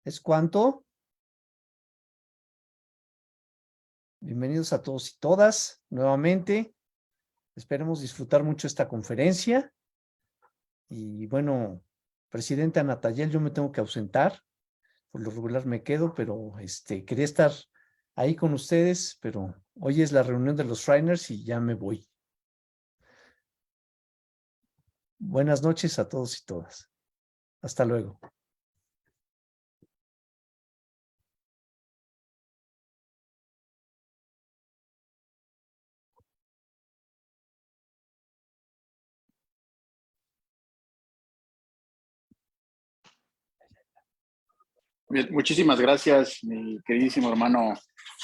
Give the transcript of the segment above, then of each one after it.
¿Es cuánto? Bienvenidos a todos y todas nuevamente. Esperemos disfrutar mucho esta conferencia. Y bueno, Presidenta Natayel, yo me tengo que ausentar. Por lo regular me quedo, pero quería estar ahí con ustedes, pero hoy es la reunión de los Shriners y ya me voy. Buenas noches a todos y todas. Hasta luego. Bien, muchísimas gracias, mi queridísimo hermano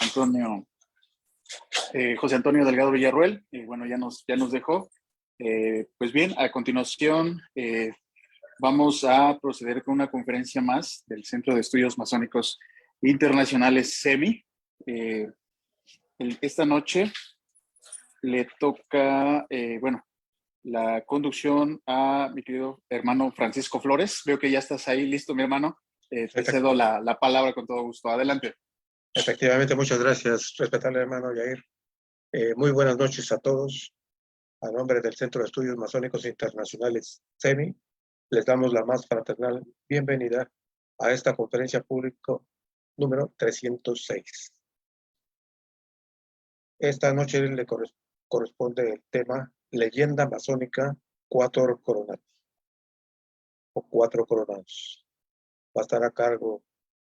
Antonio, José Antonio Delgado Villarruel. Bueno, ya nos dejó. Pues bien, a continuación vamos a proceder con una conferencia más del Centro de Estudios Masónicos Internacionales CEMI. Esta noche le toca, la conducción a mi querido hermano Francisco Flores. Veo que ya estás ahí listo, mi hermano. Te cedo la palabra con todo gusto. Adelante. Efectivamente, muchas gracias, respetable hermano Yair. Muy buenas noches a todos. A nombre del Centro de Estudios Masónicos Internacionales, CEMI, les damos la más fraternal bienvenida a esta conferencia pública número 306. Esta noche le corresponde el tema Leyenda Masónica Cuatro Coronados o Cuatro Coronados. Va a estar a cargo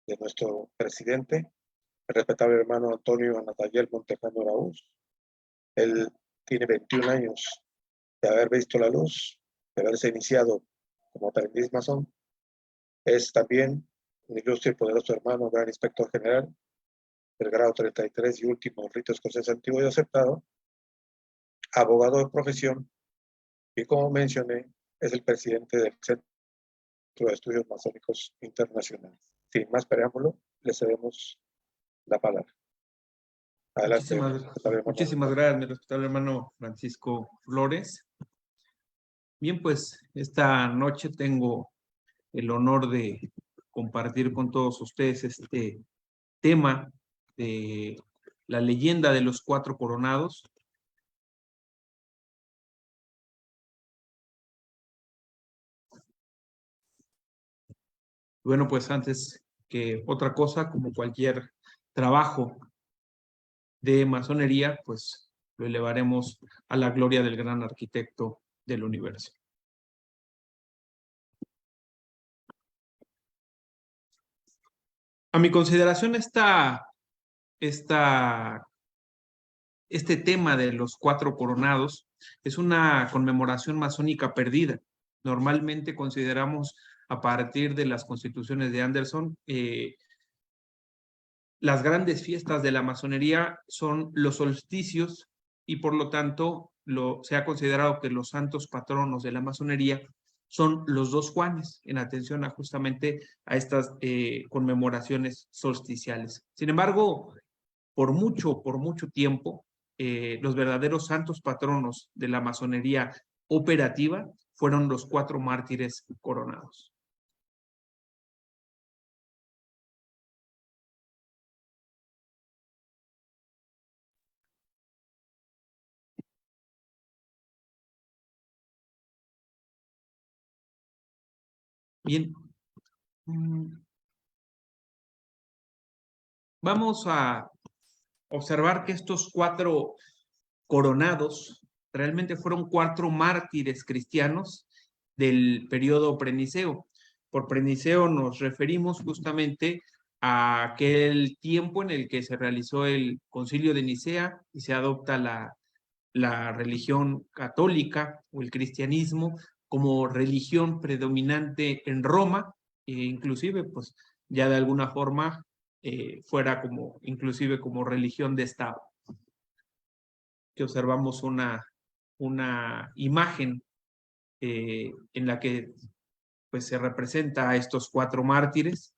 de nuestro presidente, el respetable hermano Antonio Natayel Montejano Araúz. Él tiene 21 años de haber visto la luz, de haberse iniciado como aprendiz masón. Es también un ilustre y poderoso hermano, gran inspector general del grado 33 y último rito escocés antiguo y aceptado, abogado de profesión y, como mencioné, es el presidente del Centro de Estudios Masónicos Internacionales. Sin más preámbulo, le cedemos la palabra. Adelante. Muchísimas gracias, mi respetable hermano Francisco Flores. Bien, pues esta noche tengo el honor de compartir con todos ustedes este tema de la leyenda de los Cuatro Coronados. Bueno, pues antes que otra cosa, como cualquier trabajo de masonería, pues lo elevaremos a la gloria del gran arquitecto del universo. A mi consideración este tema de los Cuatro Coronados es una conmemoración masónica perdida. Normalmente consideramos a partir de las constituciones de Anderson las grandes fiestas de la masonería son los solsticios y por lo tanto se ha considerado que los santos patronos de la masonería son los dos Juanes, en atención justamente a estas conmemoraciones solsticiales. Sin embargo, por mucho tiempo, los verdaderos santos patronos de la masonería operativa fueron los cuatro mártires coronados. Bien. Vamos a observar que estos cuatro coronados realmente fueron cuatro mártires cristianos del periodo preniceo. Por preniceo nos referimos justamente a aquel tiempo en el que se realizó el concilio de Nicea y se adopta la religión católica o el cristianismo como religión predominante en Roma, e inclusive pues ya de alguna forma fuera inclusive como religión de Estado. Que observamos una imagen en la que pues se representa a estos cuatro mártires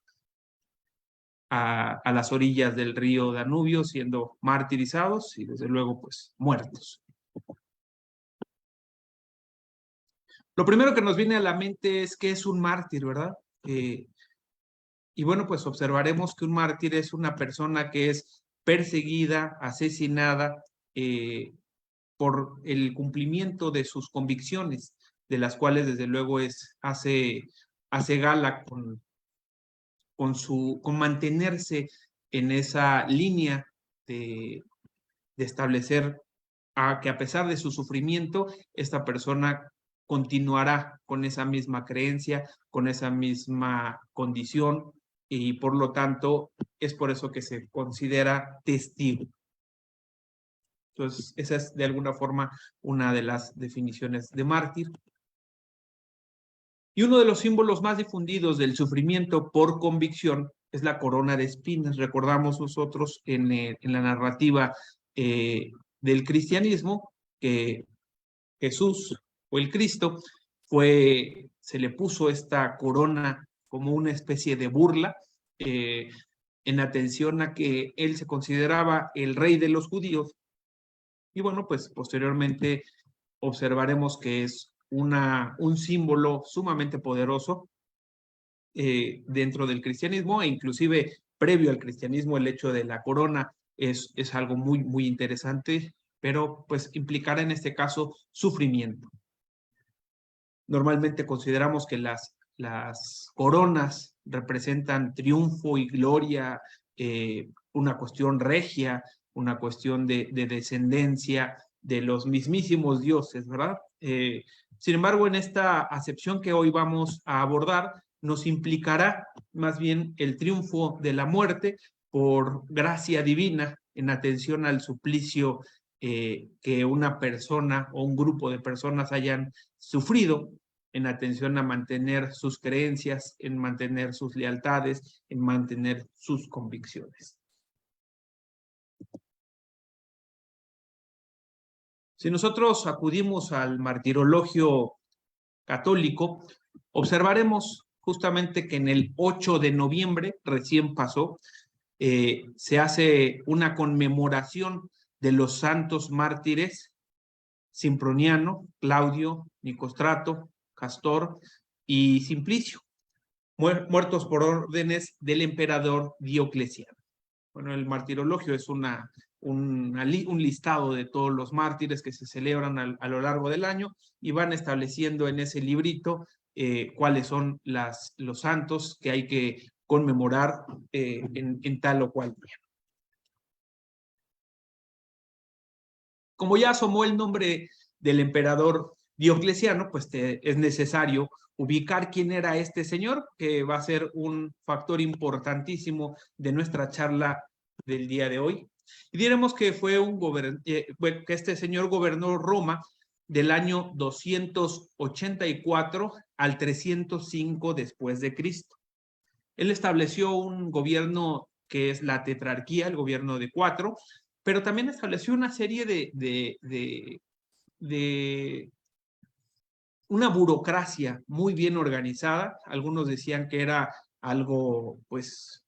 a las orillas del río Danubio siendo martirizados y desde luego pues muertos. Lo primero que nos viene a la mente es qué es un mártir, ¿verdad? Y bueno, pues observaremos que un mártir es una persona que es perseguida, asesinada por el cumplimiento de sus convicciones, de las cuales desde luego hace gala con mantenerse en esa línea de establecer que a pesar de su sufrimiento, esta persona continuará con esa misma creencia, con esa misma condición, y por lo tanto es por eso que se considera testigo. Entonces, esa es de alguna forma una de las definiciones de mártir. Y uno de los símbolos más difundidos del sufrimiento por convicción es la corona de espinas. Recordamos nosotros en la narrativa del cristianismo que Jesús o el Cristo se le puso esta corona como una especie de burla en atención a que él se consideraba el rey de los judíos. Y bueno, pues posteriormente observaremos que es un símbolo sumamente poderoso dentro del cristianismo, e inclusive previo al cristianismo el hecho de la corona es algo muy, muy interesante, pero pues implicará en este caso sufrimiento. Normalmente consideramos que las coronas representan triunfo y gloria, una cuestión regia, una cuestión de descendencia de los mismísimos dioses, ¿verdad? Sin embargo, en esta acepción que hoy vamos a abordar, nos implicará más bien el triunfo de la muerte por gracia divina en atención al suplicio que una persona o un grupo de personas hayan sufrido, en atención a mantener sus creencias, en mantener sus lealtades, en mantener sus convicciones. Si nosotros acudimos al martirologio católico, observaremos justamente que en el 8 de noviembre, recién pasó, se hace una conmemoración de los santos mártires Simproniano, Claudio, Nicostrato, Castor y Simplicio, muertos por órdenes del emperador Diocleciano. Bueno, el martirologio es un listado de todos los mártires que se celebran a lo largo del año, y van estableciendo en ese librito cuáles son los santos que hay que conmemorar en tal o cual día. Como ya asomó el nombre del emperador Diocleciano, pues es necesario ubicar quién era este señor, que va a ser un factor importantísimo de nuestra charla del día de hoy. Y diremos que fue que este señor gobernó Roma del año 284 al 305 después de Cristo. Él estableció un gobierno que es la tetrarquía, el gobierno de 4, pero también estableció una serie de una burocracia muy bien organizada. Algunos decían que era algo, pues,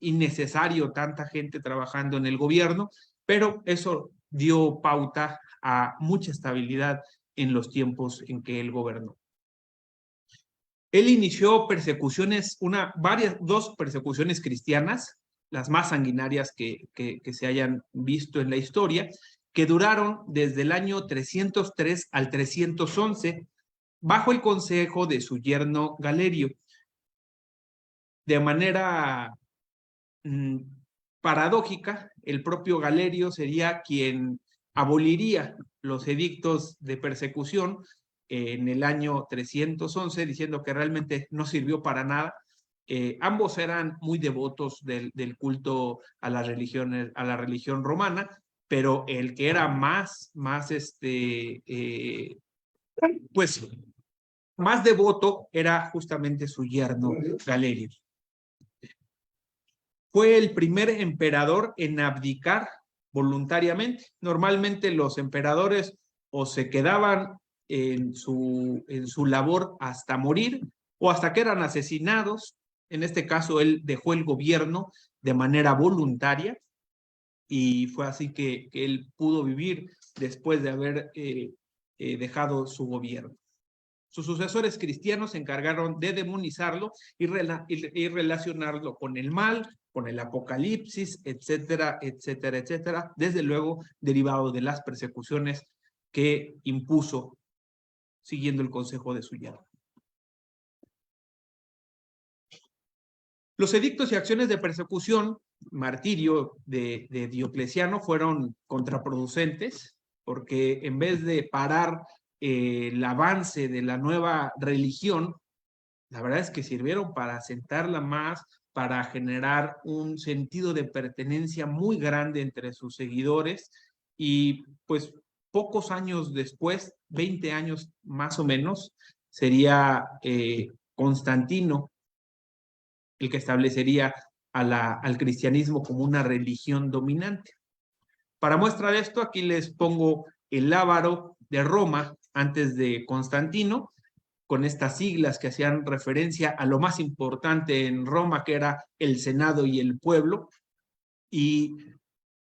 innecesario, tanta gente trabajando en el gobierno, pero eso dio pauta a mucha estabilidad en los tiempos en que él gobernó. Él inició persecuciones, dos persecuciones cristianas, las más sanguinarias que se hayan visto en la historia, que duraron desde el año 303 al 311, bajo el consejo de su yerno Galerio. De manera paradójica, el propio Galerio sería quien aboliría los edictos de persecución en el año 311, diciendo que realmente no sirvió para nada. Ambos eran muy devotos del culto a la religión romana, pero el que era más devoto era justamente su yerno Galerio. Fue el primer emperador en abdicar voluntariamente. Normalmente los emperadores o se quedaban en su labor hasta morir o hasta que eran asesinados. En este caso, él dejó el gobierno de manera voluntaria, y fue así que él pudo vivir después de haber dejado su gobierno. Sus sucesores cristianos se encargaron de demonizarlo y relacionarlo con el mal, con el apocalipsis, etcétera, etcétera, etcétera, desde luego derivado de las persecuciones que impuso siguiendo el consejo de su yerno. Los edictos y acciones de persecución, martirio de Diocleciano fueron contraproducentes, porque en vez de parar el avance de la nueva religión, la verdad es que sirvieron para asentarla más, para generar un sentido de pertenencia muy grande entre sus seguidores, y pues pocos años después, 20 años más o menos, sería Constantino el que establecería al cristianismo como una religión dominante. Para muestra de esto, aquí les pongo el lábaro de Roma antes de Constantino, con estas siglas que hacían referencia a lo más importante en Roma, que era el Senado y el pueblo. Y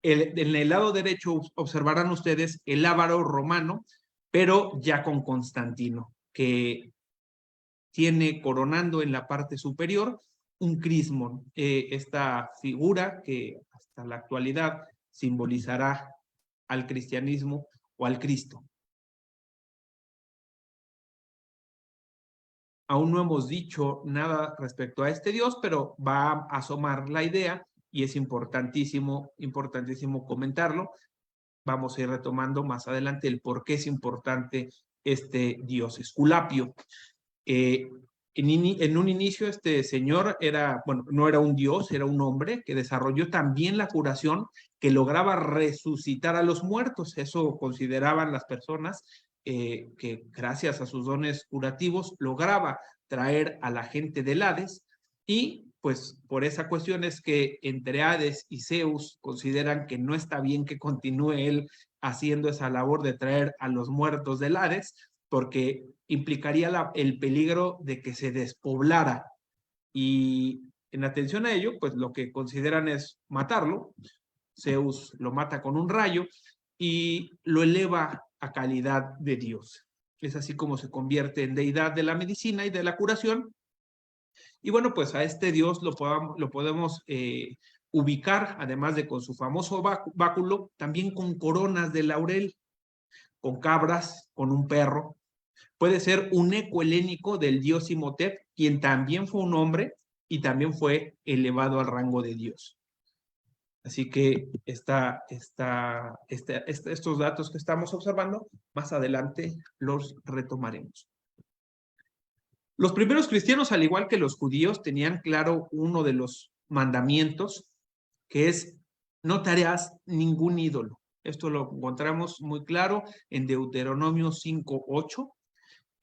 en el lado derecho observarán ustedes el lábaro romano, pero ya con Constantino, que tiene coronando en la parte superior un crismón, esta figura que hasta la actualidad simbolizará al cristianismo o al Cristo. Aún no hemos dicho nada respecto a este Dios, pero va a asomar la idea y es importantísimo comentarlo. Vamos a ir retomando más adelante el por qué es importante este Dios. Esculapio. En un inicio este señor no era un dios, era un hombre que desarrolló también la curación, que lograba resucitar a los muertos. Eso consideraban las personas que gracias a sus dones curativos lograba traer a la gente del Hades, y pues por esa cuestión es que entre Hades y Zeus consideran que no está bien que continúe él haciendo esa labor de traer a los muertos del Hades, porque implicaría el peligro de que se despoblara, y en atención a ello, pues lo que consideran es matarlo. Zeus lo mata con un rayo y lo eleva a calidad de Dios. Es así como se convierte en deidad de la medicina y de la curación. Y bueno, pues a este Dios lo podemos ubicar, además de con su famoso báculo, también con coronas de laurel, con cabras, con un perro. Puede ser un eco helénico del dios Imhotep, quien también fue un hombre y también fue elevado al rango de Dios. Así que estos datos que estamos observando, más adelante los retomaremos. Los primeros cristianos, al igual que los judíos, tenían claro uno de los mandamientos, que es: no te harás ningún ídolo. Esto lo encontramos muy claro en Deuteronomio 5:8.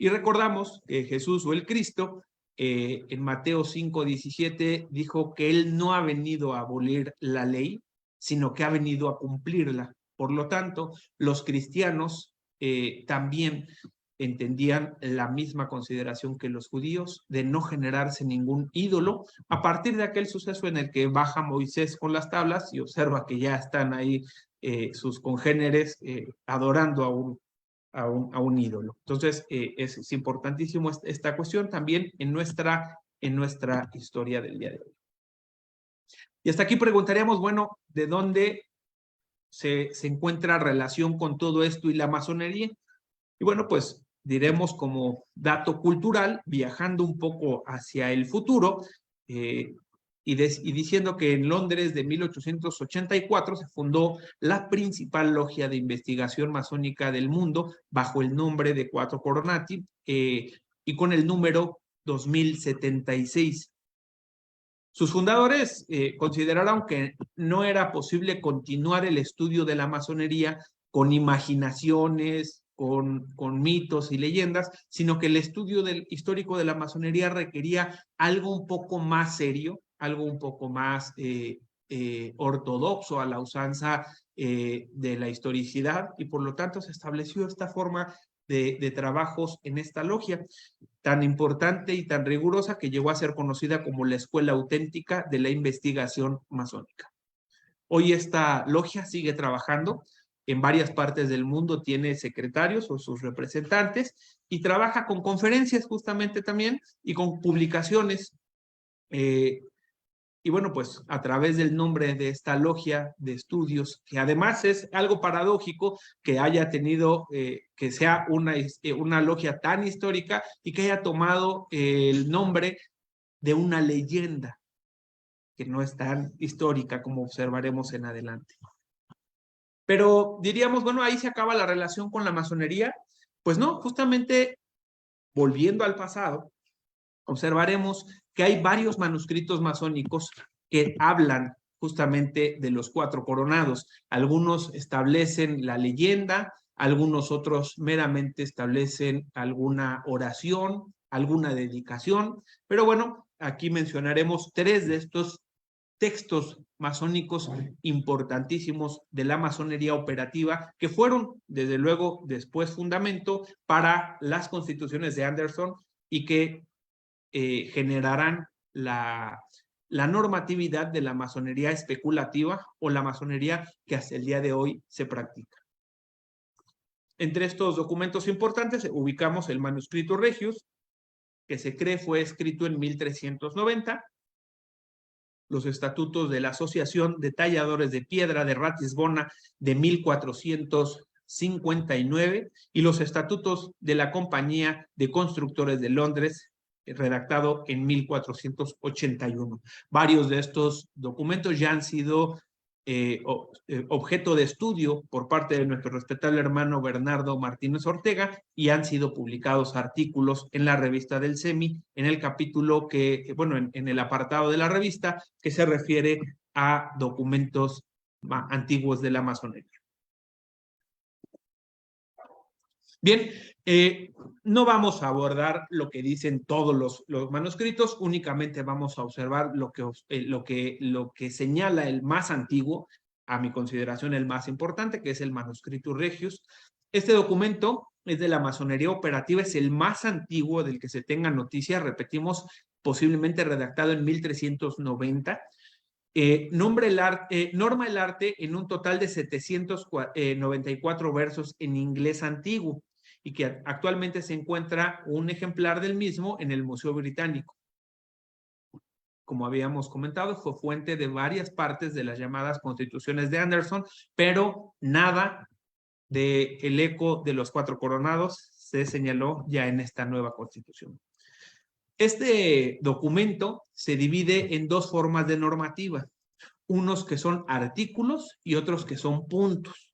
Y recordamos que Jesús, o el Cristo, en Mateo 5:17 dijo que él no ha venido a abolir la ley, sino que ha venido a cumplirla. Por lo tanto, los cristianos también entendían la misma consideración que los judíos, de no generarse ningún ídolo, a partir de aquel suceso en el que baja Moisés con las tablas y observa que ya están ahí sus congéneres adorando a un ídolo. Entonces, es importantísimo esta cuestión también en nuestra historia del día de hoy. Y hasta aquí preguntaríamos, bueno, ¿de dónde se encuentra relación con todo esto y la masonería? Y bueno, pues diremos como dato cultural, viajando un poco hacia el futuro, y diciendo que en Londres de 1884 se fundó la principal logia de investigación masónica del mundo bajo el nombre de Quattro Coronati, y con el número 2076. Sus fundadores consideraron que no era posible continuar el estudio de la masonería con imaginaciones, con mitos y leyendas, sino que el estudio histórico de la masonería requería algo un poco más serio, algo un poco más ortodoxo a la usanza de la historicidad, y por lo tanto se estableció esta forma de trabajos en esta logia, tan importante y tan rigurosa que llegó a ser conocida como la Escuela Auténtica de la Investigación Masónica. Hoy esta logia sigue trabajando en varias partes del mundo tiene secretarios o sus representantes y trabaja con conferencias justamente también y con publicaciones. Y bueno, pues a través del nombre de esta logia de estudios, que además es algo paradójico que haya tenido, que sea una logia tan histórica y que haya tomado el nombre de una leyenda que no es tan histórica como observaremos en adelante. Pero diríamos, bueno, ahí se acaba la relación con la masonería. Pues no, justamente volviendo al pasado, observaremos que hay varios manuscritos masónicos que hablan justamente de los 4 coronados. Algunos establecen la leyenda, algunos otros meramente establecen alguna oración, alguna dedicación, pero bueno, aquí mencionaremos 3 de estos textos masónicos importantísimos de la masonería operativa, que fueron, desde luego, después fundamento para las constituciones de Anderson y que generarán la normatividad de la masonería especulativa o la masonería que hasta el día de hoy se practica. Entre estos documentos importantes ubicamos el manuscrito Regius, que se cree fue escrito en 1390, los estatutos de la Asociación de Talladores de Piedra de Ratisbona de 1459 y los estatutos de la Compañía de Constructores de Londres, redactado en 1481. Varios de estos documentos ya han sido objeto de estudio por parte de nuestro respetable hermano Bernardo Martínez Ortega y han sido publicados artículos en la revista del CEMI en el capítulo que, bueno, en el apartado de la revista que se refiere a documentos antiguos de la masonería. Bien, no vamos a abordar lo que dicen todos los manuscritos, únicamente vamos a observar lo que señala el más antiguo, a mi consideración el más importante, que es el Manuscritus Regius. Este documento es de la masonería operativa, es el más antiguo del que se tenga noticia, repetimos, posiblemente redactado en 1390. Norma el arte en un total de 794 versos en inglés antiguo y que actualmente se encuentra un ejemplar del mismo en el Museo Británico. Como habíamos comentado, fue fuente de varias partes de las llamadas constituciones de Anderson, pero nada del eco de los 4 coronados se señaló ya en esta nueva constitución. Este documento se divide en 2 formas de normativa, unos que son artículos y otros que son puntos.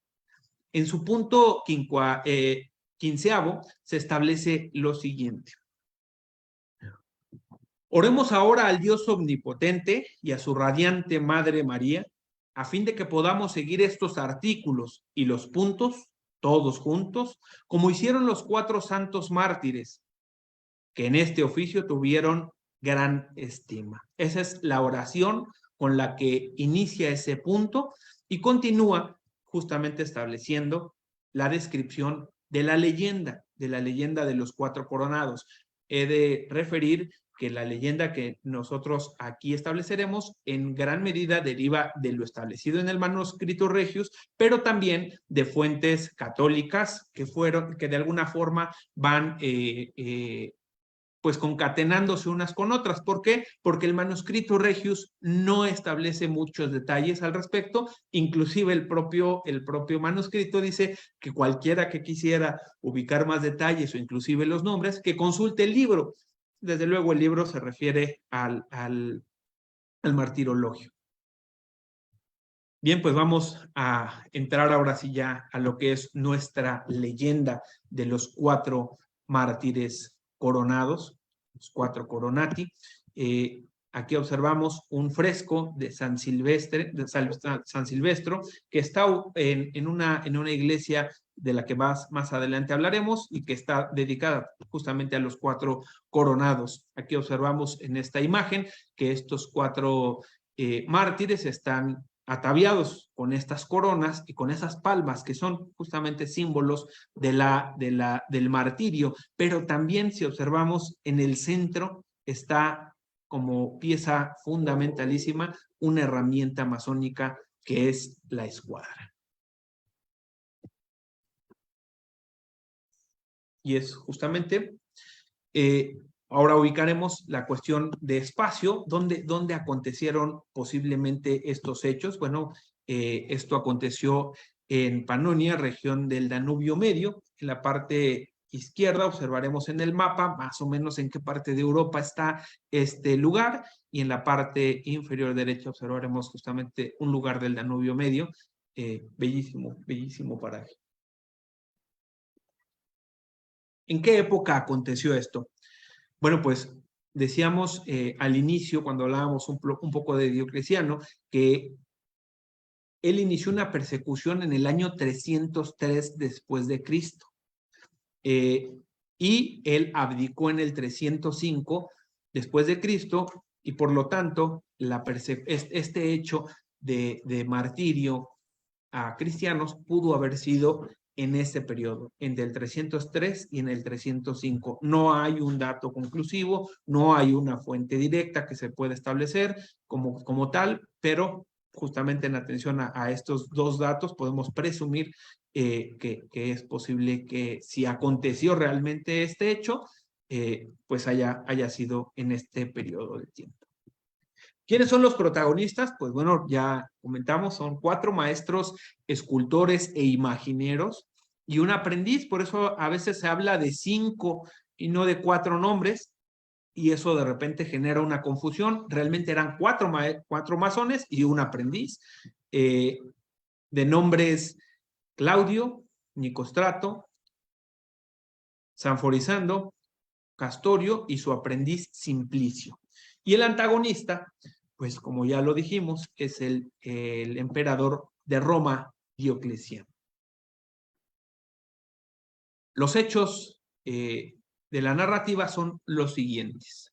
En su punto 15º se establece lo siguiente. Oremos ahora al Dios omnipotente y a su radiante Madre María, a fin de que podamos seguir estos artículos y los puntos, todos juntos, como hicieron los 4 santos mártires, que en este oficio tuvieron gran estima. Esa es la oración con la que inicia ese punto y continúa justamente estableciendo la descripción de la leyenda de los 4 coronados. He de referir que la leyenda que nosotros aquí estableceremos en gran medida deriva de lo establecido en el Manuscritus Regius, pero también de fuentes católicas que de alguna forma van pues concatenándose unas con otras. ¿Por qué? Porque el Manuscritus Regius no establece muchos detalles al respecto, inclusive el propio manuscrito dice que cualquiera que quisiera ubicar más detalles o inclusive los nombres, que consulte el libro. Desde luego el libro se refiere al martirologio. Bien, pues vamos a entrar ahora sí ya a lo que es nuestra leyenda de los 4 mártires coronados, los 4 coronati. Aquí observamos un fresco de San Silvestro, que está en una iglesia de la que más adelante hablaremos y que está dedicada justamente a los 4 coronados. Aquí observamos en esta imagen que estos 4 mártires están ataviados con estas coronas y con esas palmas que son justamente símbolos del martirio, pero también si observamos en el centro está como pieza fundamentalísima una herramienta masónica que es la escuadra. y es justamente, ahora ubicaremos la cuestión de espacio, ¿dónde acontecieron posiblemente estos hechos? Bueno, esto aconteció en Panonia, región del Danubio Medio. En la parte izquierda observaremos en el mapa más o menos en qué parte de Europa está este lugar, y en la parte inferior derecha observaremos justamente un lugar del Danubio Medio. Bellísimo, bellísimo paraje. ¿En qué época aconteció esto? Bueno, pues decíamos al inicio, cuando hablábamos un poco de Diocleciano, que él inició una persecución en el año 303 después de Cristo. Y él abdicó en el 305 después de Cristo, y por lo tanto este hecho de martirio a cristianos pudo haber sido en ese periodo, entre el 303 y en el 305. No hay un dato conclusivo, no hay una fuente directa que se pueda establecer como tal, pero justamente en atención a estos dos datos podemos presumir que es posible que si aconteció realmente este hecho, pues haya sido en este periodo de tiempo. ¿Quiénes son los protagonistas? Pues bueno, ya comentamos, son 4 maestros, escultores e imagineros y un aprendiz. Por eso a veces se habla de 5 y no de 4 nombres, y eso de repente genera una confusión. Realmente eran 4 masones y un aprendiz, de nombres Claudio, Nicostrato, Sanforizando, Castorio y su aprendiz Simplicio. Y el antagonista, pues como ya lo dijimos, es el emperador de Roma, Diocleciano. Los hechos de la narrativa son los siguientes.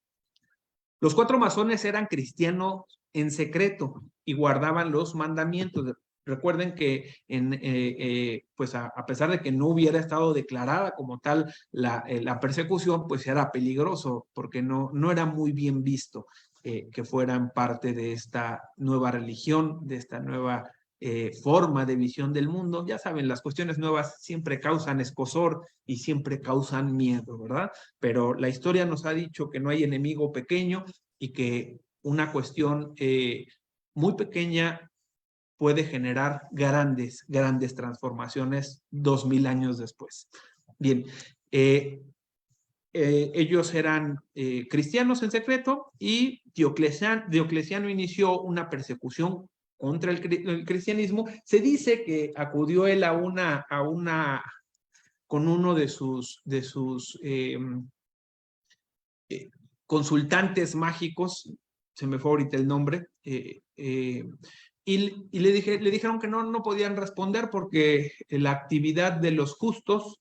Los 4 masones eran cristianos en secreto y guardaban los mandamientos. Recuerden que pues a pesar de que no hubiera estado declarada como tal la persecución, pues era peligroso porque no era muy bien visto que fueran parte de esta nueva religión, de esta nueva forma de visión del mundo. Ya saben, las cuestiones nuevas siempre causan escozor y siempre causan miedo, ¿verdad? Pero la historia nos ha dicho que no hay enemigo pequeño y que una cuestión muy pequeña puede generar grandes transformaciones 2000 años después. Bien, ellos eran cristianos en secreto, y Diocleciano inició una persecución contra el cristianismo. Se dice que acudió él con uno de sus consultantes mágicos, se me fue ahorita el nombre, y le dijeron que no podían responder porque la actividad de los justos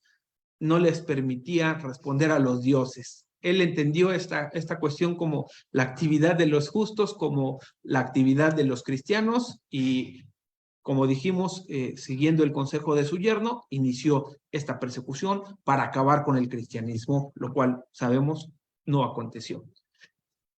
no les permitía responder a los dioses. Él entendió esta cuestión como la actividad de los justos, como la actividad de los cristianos, y como dijimos, siguiendo el consejo de su yerno, inició esta persecución para acabar con el cristianismo, lo cual sabemos no aconteció.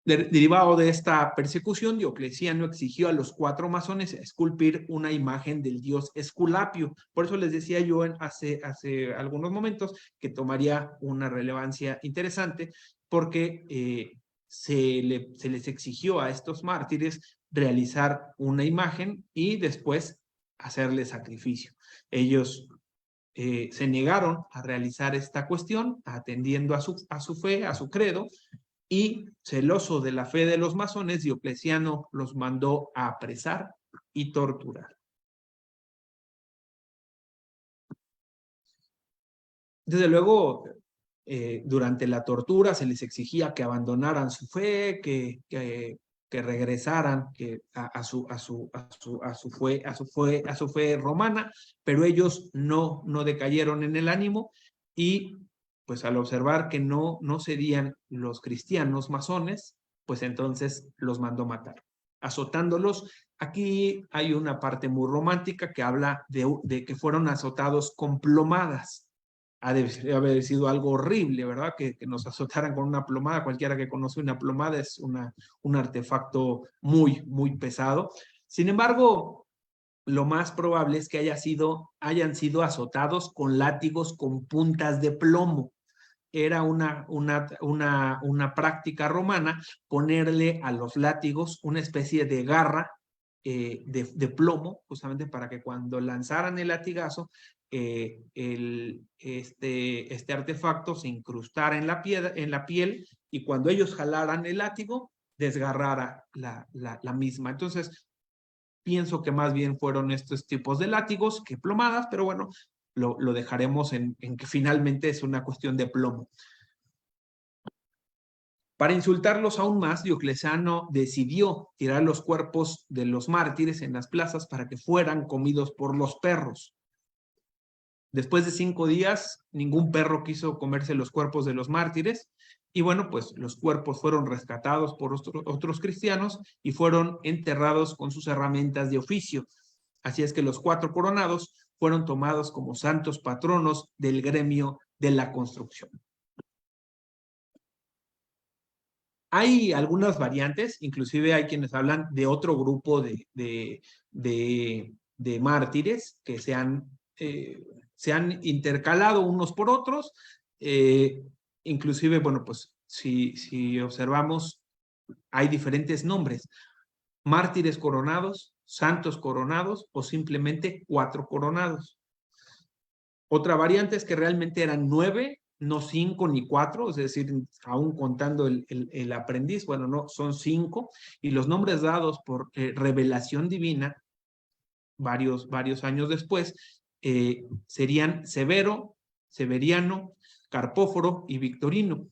Derivado de esta persecución, Diocleciano exigió a los 4 masones esculpir una imagen del dios Esculapio. Por eso les decía yo hace algunos momentos que tomaría una relevancia interesante, porque se les exigió a estos mártires realizar una imagen y después hacerle sacrificio. Ellos se negaron a realizar esta cuestión, atendiendo a su fe, a su credo, y celoso de la fe de los masones, Diocleciano los mandó a apresar y torturar. Desde luego, durante la tortura se les exigía que abandonaran su fe, que regresaran a su fe romana, pero ellos no decayeron en el ánimo, y pues al observar que no cedían los cristianos masones, pues entonces los mandó matar, azotándolos. Aquí hay una parte muy romántica que habla de que fueron azotados con plomadas. Ha de haber sido algo horrible, ¿verdad? Que nos azotaran con una plomada. Cualquiera que conoce una plomada es un artefacto muy pesado. Sin embargo, lo más probable es que hayan sido azotados con látigos con puntas de plomo. era una práctica romana ponerle a los látigos una especie de garra de plomo, justamente para que cuando lanzaran el latigazo, este artefacto se incrustara en la piel y cuando ellos jalaran el látigo, desgarrara la misma. Entonces, pienso que más bien fueron estos tipos de látigos que plomadas, pero bueno, lo dejaremos en que finalmente es una cuestión de plomo. Para insultarlos aún más, Diocleciano decidió tirar los cuerpos de los mártires en las plazas para que fueran comidos por los perros. Después de 5 días, ningún perro quiso comerse los cuerpos de los mártires, y bueno, pues los cuerpos fueron rescatados por otros cristianos y fueron enterrados con sus herramientas de oficio. Así es que los 4 coronados fueron tomados como santos patronos del gremio de la construcción. Hay algunas variantes, inclusive hay quienes hablan de otro grupo de mártires que se han intercalado unos por otros. Inclusive, bueno, pues si observamos, hay diferentes nombres: mártires coronados, santos coronados o simplemente 4 coronados. Otra variante es que realmente eran 9, no 5 ni 4, es decir, aún contando el aprendiz, bueno, no, son 5, y los nombres dados por revelación divina varios años después serían Severo, Severiano, Carpóforo y Victorino,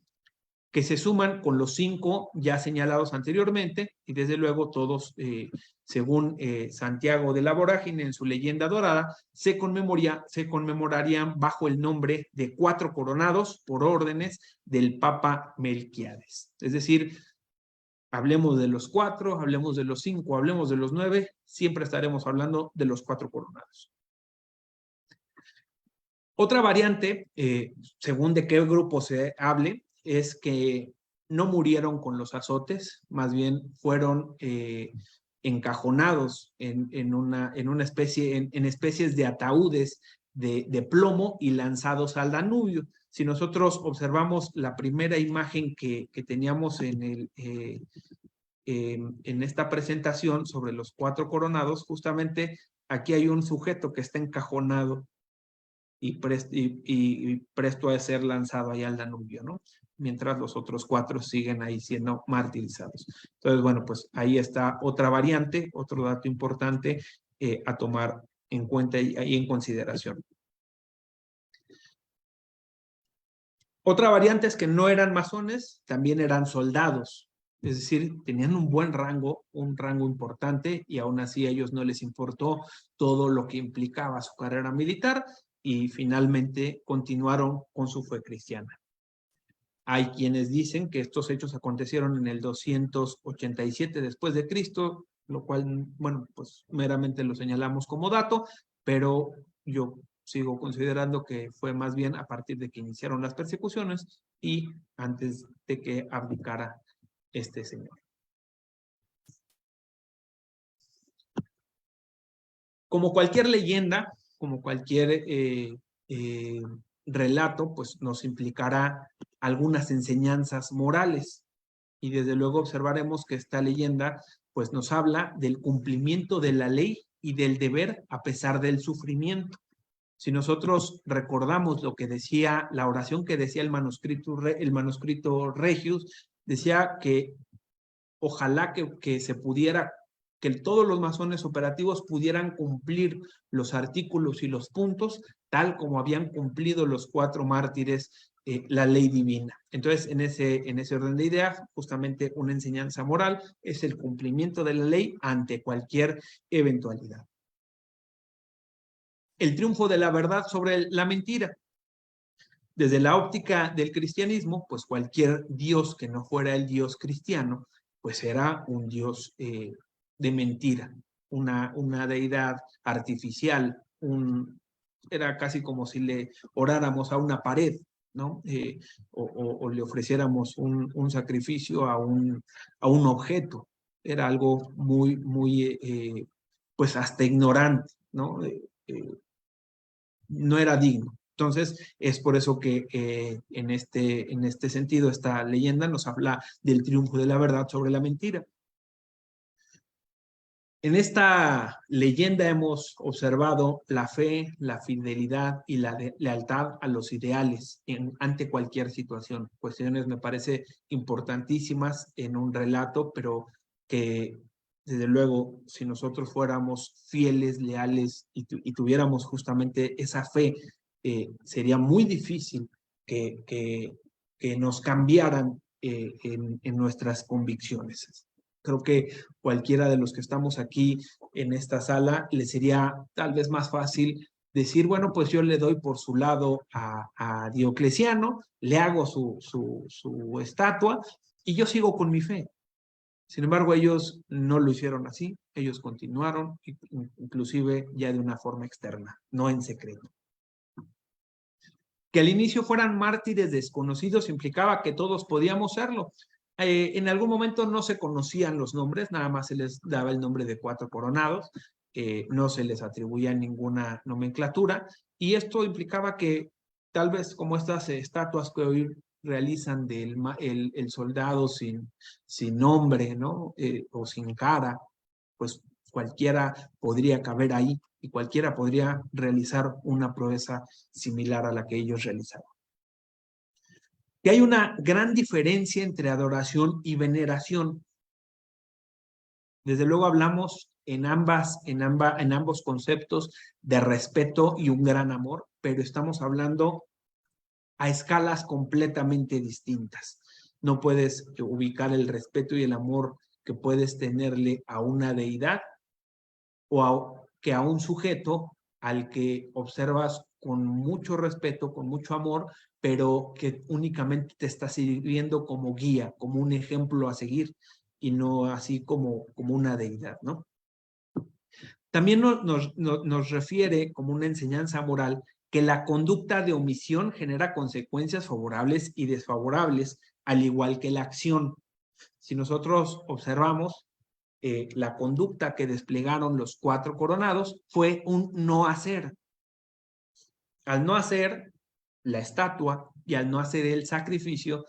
que se suman con los 5 ya señalados anteriormente, y desde luego todos, según Santiago de la Vorágine en su Leyenda Dorada, se conmemorarían bajo el nombre de 4 coronados por órdenes del Papa Melquiades. Es decir, hablemos de los 4, hablemos de los 5, hablemos de los 9, siempre estaremos hablando de los 4 coronados. Otra variante, según de qué grupo se hable, es que no murieron con los azotes, más bien fueron encajonados en especies de ataúdes de plomo y lanzados al Danubio. Si nosotros observamos la primera imagen que teníamos en esta presentación sobre los 4 coronados, justamente aquí hay un sujeto que está encajonado y presto a ser lanzado allá al Danubio, ¿no? Mientras los otros 4 siguen ahí siendo martirizados. Entonces, bueno, pues ahí está otra variante, otro dato importante a tomar en cuenta y en consideración. Otra variante es que no eran masones, también eran soldados. Es decir, tenían un buen rango, un rango importante, y aún así a ellos no les importó todo lo que implicaba su carrera militar, y finalmente continuaron con su fe cristiana. Hay quienes dicen que estos hechos acontecieron en el 287 después de Cristo, lo cual, bueno, pues meramente lo señalamos como dato, pero yo sigo considerando que fue más bien a partir de que iniciaron las persecuciones y antes de que abdicara este señor. Como cualquier leyenda, como cualquier relato, pues nos implicará algunas enseñanzas morales. Y desde luego observaremos que esta leyenda pues nos habla del cumplimiento de la ley y del deber a pesar del sufrimiento. Si nosotros recordamos lo que decía, la oración que decía el manuscrito Regius, decía que ojalá que se pudiera, que todos los masones operativos pudieran cumplir los artículos y los puntos tal como habían cumplido los 4 mártires la ley divina. Entonces, en ese orden de ideas, justamente una enseñanza moral es el cumplimiento de la ley ante cualquier eventualidad. El triunfo de la verdad sobre la mentira. Desde la óptica del cristianismo, pues cualquier Dios que no fuera el Dios cristiano, pues era un Dios de mentira, una deidad artificial, era casi como si le oráramos a una pared, ¿no? O le ofreciéramos un sacrificio a un objeto. Era algo muy pues hasta ignorante, ¿no? No era digno. Entonces, es por eso que en este sentido, esta leyenda nos habla del triunfo de la verdad sobre la mentira. En esta leyenda hemos observado la fe, la fidelidad y la lealtad a los ideales ante cualquier situación. Cuestiones me parece importantísimas en un relato, pero que desde luego, si nosotros fuéramos fieles, leales y tuviéramos justamente esa fe, sería muy difícil que nos cambiaran en nuestras convicciones. Creo que cualquiera de los que estamos aquí en esta sala le sería tal vez más fácil decir, bueno, pues yo le doy por su lado a Diocleciano, le hago su estatua y yo sigo con mi fe. Sin embargo, ellos no lo hicieron así, ellos continuaron, inclusive ya de una forma externa, no en secreto. Que al inicio fueran mártires desconocidos implicaba que todos podíamos serlo. En algún momento no se conocían los nombres, nada más se les daba el nombre de 4 coronados, no se les atribuía ninguna nomenclatura, y esto implicaba que tal vez como estas estatuas que hoy realizan del el soldado sin nombre, ¿no? O sin cara, pues cualquiera podría caber ahí y cualquiera podría realizar una proeza similar a la que ellos realizaron. Que hay una gran diferencia entre adoración y veneración. Desde luego hablamos en ambos conceptos de respeto y un gran amor, pero estamos hablando a escalas completamente distintas. No puedes ubicar el respeto y el amor que puedes tenerle a una deidad o que a un sujeto al que observas con mucho respeto, con mucho amor, pero que únicamente te está sirviendo como guía, como un ejemplo a seguir y no así como una deidad, ¿no? También nos refiere como una enseñanza moral que la conducta de omisión genera consecuencias favorables y desfavorables, al igual que la acción. Si nosotros observamos, la conducta que desplegaron los 4 coronados fue un no hacer. Al no hacer la estatua y al no hacer el sacrificio,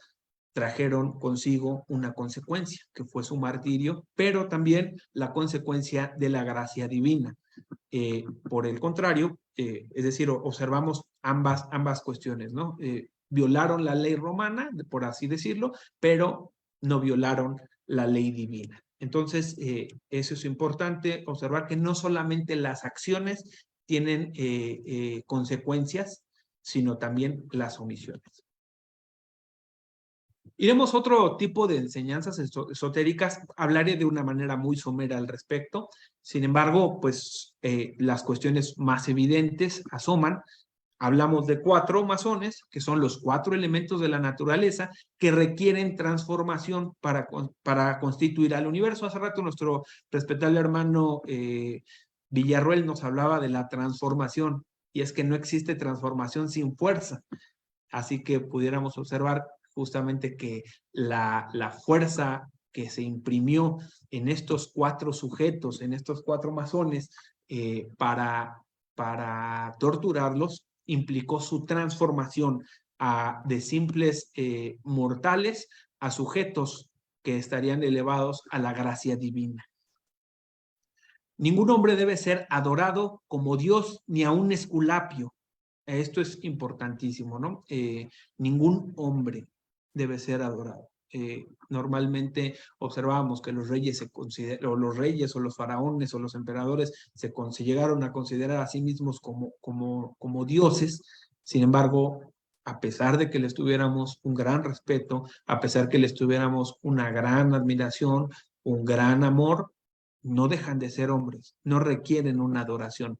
trajeron consigo una consecuencia, que fue su martirio, pero también la consecuencia de la gracia divina. Por el contrario, es decir, observamos ambas cuestiones, ¿no? Violaron la ley romana, por así decirlo, pero no violaron la ley divina. Entonces, eso es importante, observar que no solamente las acciones tienen consecuencias, sino también las omisiones. Iremos a otro tipo de enseñanzas esotéricas, hablaré de una manera muy somera al respecto. Sin embargo, pues las cuestiones más evidentes asoman. Hablamos de 4 masones, que son los 4 elementos de la naturaleza que requieren transformación para constituir al universo. Hace rato nuestro respetable hermano Villarruel nos hablaba de la transformación, y es que no existe transformación sin fuerza. Así que pudiéramos observar justamente que la fuerza que se imprimió en estos 4 sujetos, en estos 4 masones, para torturarlos, implicó su transformación de simples mortales a sujetos que estarían elevados a la gracia divina. Ningún hombre debe ser adorado como Dios ni a un esculapio. Esto es importantísimo, ¿no? Ningún hombre debe ser adorado. Normalmente observábamos que los reyes o los faraones o los emperadores se llegaron a considerar a sí mismos como dioses. Sin embargo, a pesar de que les tuviéramos un gran respeto, a pesar que les tuviéramos una gran admiración, un gran amor, no dejan de ser hombres, no requieren una adoración.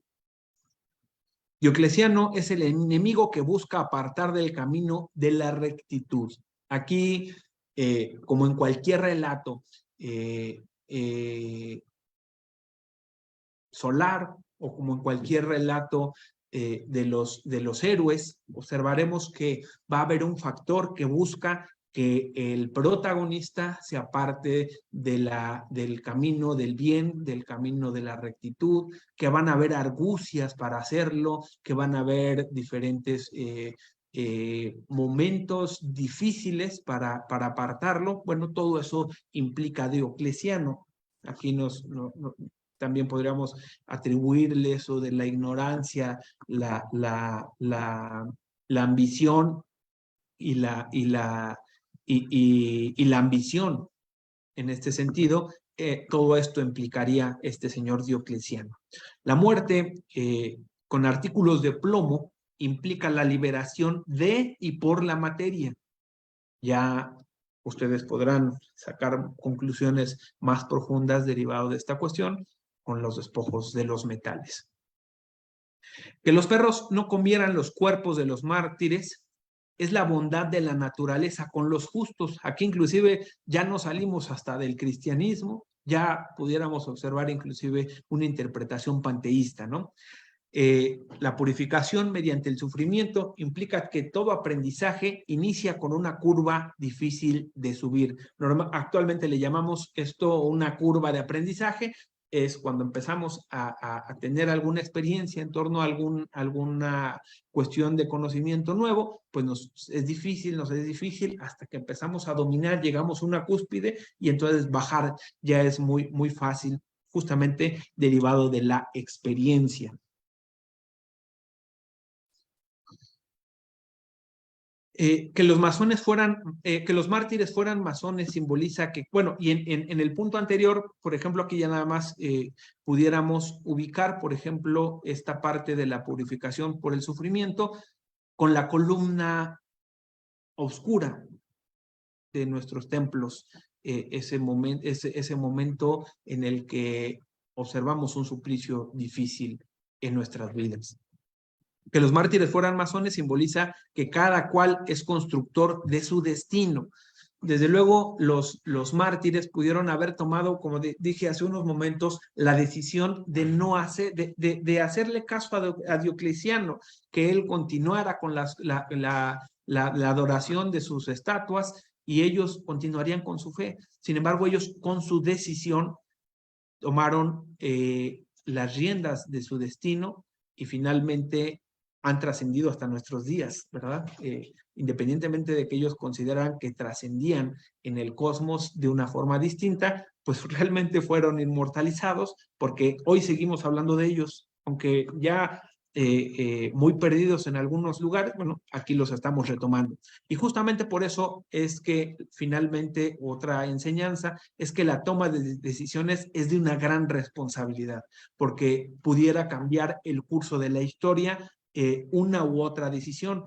Diocleciano es el enemigo que busca apartar del camino de la rectitud. Aquí, como en cualquier relato solar o como en cualquier relato de los héroes, observaremos que va a haber un factor que busca que el protagonista se aparte del camino del bien, del camino de la rectitud, que van a haber argucias para hacerlo, que van a haber diferentes momentos difíciles para apartarlo. Bueno, todo eso implica Diocleciano. Aquí también podríamos atribuirle eso de la ignorancia, la ambición y la ambición. En este sentido, todo esto implicaría este señor Diocleciano. La muerte, con artículos de plomo, implica la liberación de y por la materia. Ya ustedes podrán sacar conclusiones más profundas derivadas de esta cuestión con los despojos de los metales. Que los perros no comieran los cuerpos de los mártires es la bondad de la naturaleza con los justos. Aquí inclusive ya no salimos hasta del cristianismo, ya pudiéramos observar inclusive una interpretación panteísta, ¿no? La purificación mediante el sufrimiento implica que todo aprendizaje inicia con una curva difícil de subir. Actualmente le llamamos esto una curva de aprendizaje. Es cuando empezamos a tener alguna experiencia en torno a alguna cuestión de conocimiento nuevo, pues nos es difícil hasta que empezamos a dominar, llegamos a una cúspide y entonces bajar ya es muy, muy fácil, justamente derivado de la experiencia. Que los masones que los mártires fueran masones simboliza que, bueno, y en el punto anterior, por ejemplo, aquí ya nada más pudiéramos ubicar, por ejemplo, esta parte de la purificación por el sufrimiento con la columna oscura de nuestros templos, ese momento en el que observamos un suplicio difícil en nuestras vidas. Que los mártires fueran masones simboliza que cada cual es constructor de su destino. Desde luego, los mártires pudieron haber tomado, como dije hace unos momentos, la decisión de no hacerle caso a Diocleciano, que él continuara con la adoración de sus estatuas y ellos continuarían con su fe. Sin embargo, ellos con su decisión tomaron las riendas de su destino y finalmente han trascendido hasta nuestros días, ¿verdad? Independientemente de que ellos consideran que trascendían en el cosmos de una forma distinta, pues realmente fueron inmortalizados porque hoy seguimos hablando de ellos, aunque ya muy perdidos en algunos lugares, bueno, aquí los estamos retomando. Y justamente por eso es que finalmente otra enseñanza es que la toma de decisiones es de una gran responsabilidad, porque pudiera cambiar el curso de la historia una u otra decisión.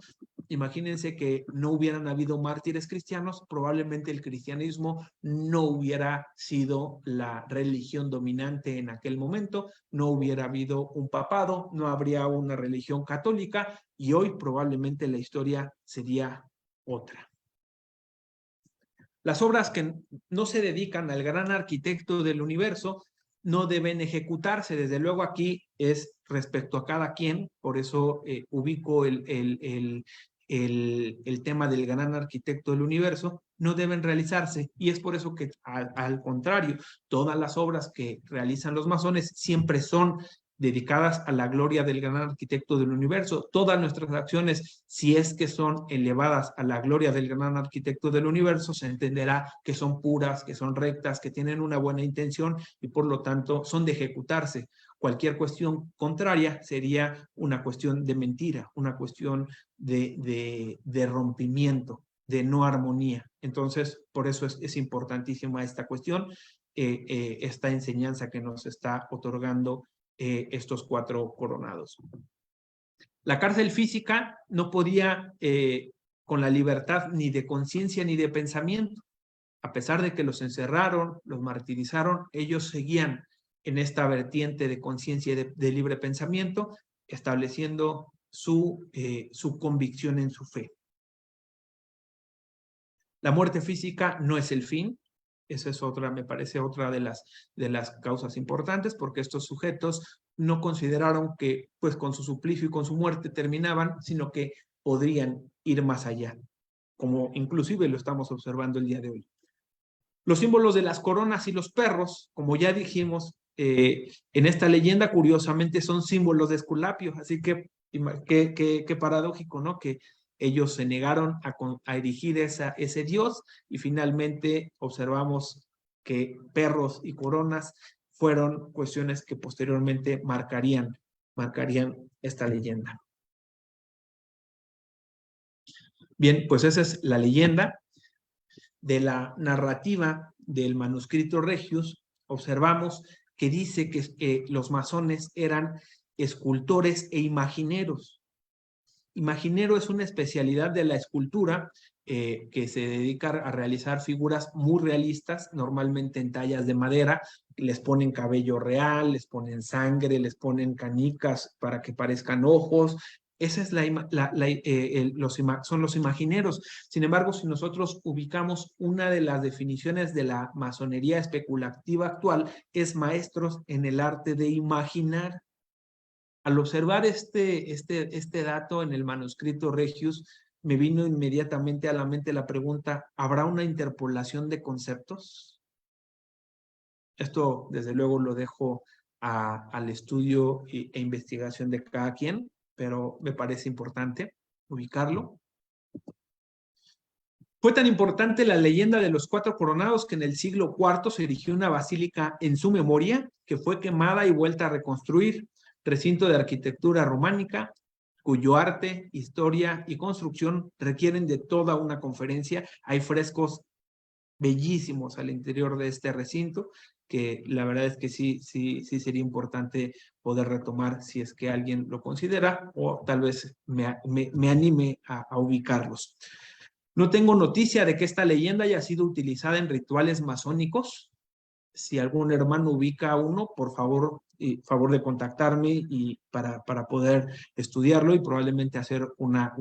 Imagínense que no hubieran habido mártires cristianos, probablemente el cristianismo no hubiera sido la religión dominante en aquel momento, no hubiera habido un papado, no habría una religión católica y hoy probablemente la historia sería otra. Las obras que no se dedican al gran arquitecto del universo no deben ejecutarse. Desde luego aquí es respecto a cada quien, por eso ubico el tema del gran arquitecto del universo, no deben realizarse. Y es por eso que al contrario, todas las obras que realizan los masones siempre son dedicadas a la gloria del gran arquitecto del universo. Todas nuestras acciones, si es que son elevadas a la gloria del gran arquitecto del universo, se entenderá que son puras, que son rectas, que tienen una buena intención y por lo tanto son de ejecutarse. Cualquier cuestión contraria sería una cuestión de mentira, una cuestión de rompimiento, de no armonía. Entonces, por eso es importantísima esta cuestión, esta enseñanza que nos está otorgando estos 4 coronados. La cárcel física no podía con la libertad ni de conciencia ni de pensamiento. A pesar de que los encerraron, los martirizaron, ellos seguían en esta vertiente de conciencia y de libre pensamiento, estableciendo su convicción en su fe. La muerte física no es el fin. Esa es otra, me parece, otra de las causas importantes, porque estos sujetos no consideraron que pues con su suplicio y con su muerte terminaban, sino que podrían ir más allá. como inclusive lo estamos observando el día de hoy. Los símbolos de las coronas y los perros, como ya dijimos, en esta leyenda curiosamente son símbolos de Esculapio, así que qué paradójico, ¿no? Que ellos se negaron a erigir ese dios y finalmente observamos que perros y coronas fueron cuestiones que posteriormente marcarían esta leyenda. Bien, pues esa es la leyenda. De la narrativa del manuscrito Regius, observamos que dice que los masones eran escultores e imagineros. Imaginero es una especialidad de la escultura que se dedica a realizar figuras muy realistas, normalmente en tallas de madera. Les ponen cabello real, les ponen sangre, les ponen canicas para que parezcan ojos. Esa es son los imagineros. Sin embargo, si nosotros ubicamos una de las definiciones de la masonería especulativa actual, es maestros en el arte de imaginar. Al observar este dato en el manuscrito Regius, me vino inmediatamente a la mente la pregunta, ¿habrá una interpolación de conceptos? Esto, desde luego, lo dejo al estudio e investigación de cada quien, pero me parece importante ubicarlo. Fue tan importante la leyenda de los 4 coronados que en el siglo IV se erigió una basílica en su memoria, que fue quemada y vuelta a reconstruir. Recinto de arquitectura románica, cuyo arte, historia y construcción requieren de toda una conferencia. Hay frescos bellísimos al interior de este recinto, que la verdad es que sí sería importante poder retomar si es que alguien lo considera, o tal vez me anime a ubicarlos. No tengo noticia de que esta leyenda haya sido utilizada en rituales masónicos. Si algún hermano ubica uno, por favor de contactarme y para poder estudiarlo y probablemente hacer una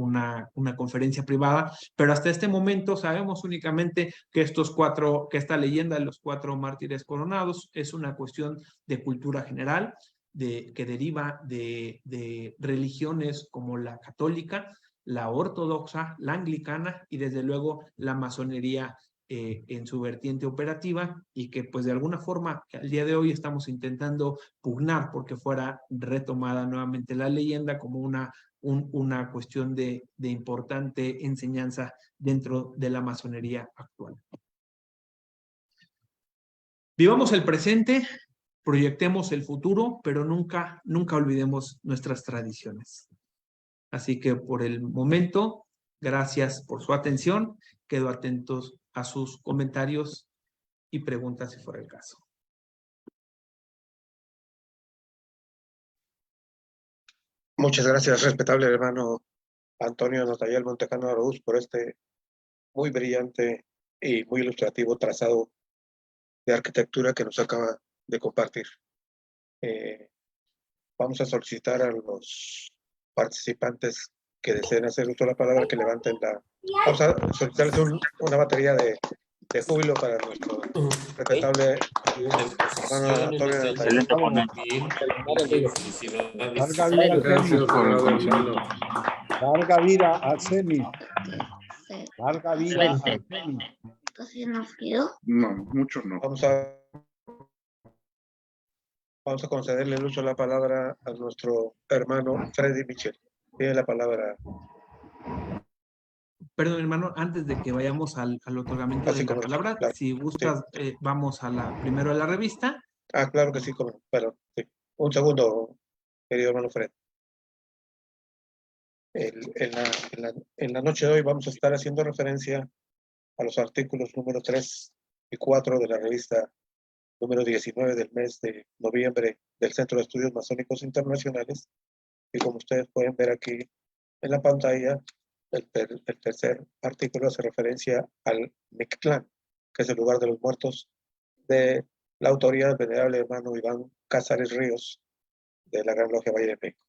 conferencia privada. Pero hasta este momento sabemos únicamente que esta leyenda de los 4 mártires coronados es una cuestión de cultura general, que deriva de religiones como la católica, la ortodoxa, la anglicana y desde luego la masonería en su vertiente operativa, y que pues de alguna forma al día de hoy estamos intentando pugnar porque fuera retomada nuevamente la leyenda como una cuestión de importante enseñanza dentro de la masonería actual. Vivamos el presente, proyectemos el futuro, pero nunca olvidemos nuestras tradiciones. Así que por el momento, gracias por su atención. Quedo atentos a sus comentarios y preguntas si fuera el caso. Muchas gracias, respetable hermano Antonio Natayel Montejano Araúz, por este muy brillante y muy ilustrativo trazado de arquitectura que nos acaba de compartir. Vamos a solicitar a los participantes que deseen hacer uso de la palabra que levanten la... Vamos a solicitarles una batería de júbilo para nuestro respetable hermano Antonio Natayel. Larga vida, Gracias por el consejo. larga vida a Semi. Larga vida a Semi. No, mucho no. Vamos a concederle el uso de la palabra a nuestro hermano Freddy Michel. Tiene la palabra. Perdón, hermano, antes de que vayamos al otorgamiento de la palabra, claro. si gustas, sí. Vamos primero a la revista. Claro que sí, perdón. Sí. Un segundo, querido hermano Fred. En la noche de hoy vamos a estar haciendo referencia a los artículos número 3 y 4 de la revista número 19 del mes de noviembre del Centro de Estudios Masónicos Internacionales. Y como ustedes pueden ver aquí en la pantalla, el tercer artículo hace referencia al Mictlán, que es el lugar de los muertos de la autoría del venerable hermano Iván Cázares Ríos, de la Gran Logia Valle de México.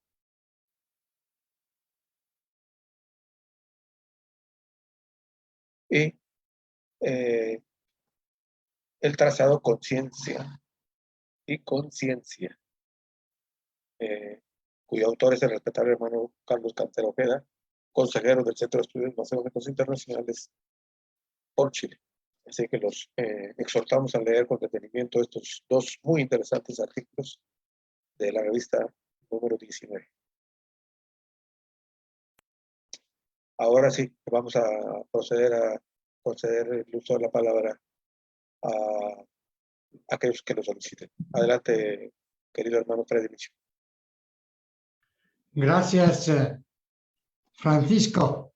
Y el trazado Conciencia y Conciencia, cuyo autor es el respetable hermano Carlos Cantero Ojeda, consejero del Centro de Estudios Masónicos Internacionales por Chile. Así que los exhortamos a leer con detenimiento estos dos muy interesantes artículos de la revista número 19. Ahora sí, vamos a proceder a conceder el uso de la palabra a aquellos que lo soliciten. Adelante, querido hermano Freddy Micho. Gracias, Francisco.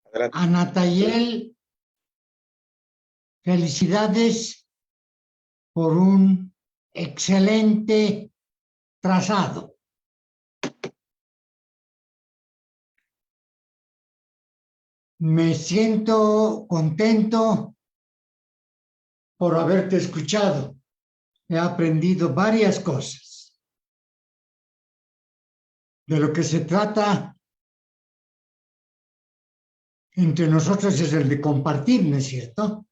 Adelante. A Natayel, felicidades por un excelente trazado. Me siento contento por haberte escuchado. He aprendido varias cosas. De lo que se trata entre nosotros es el de compartir, ¿no es cierto?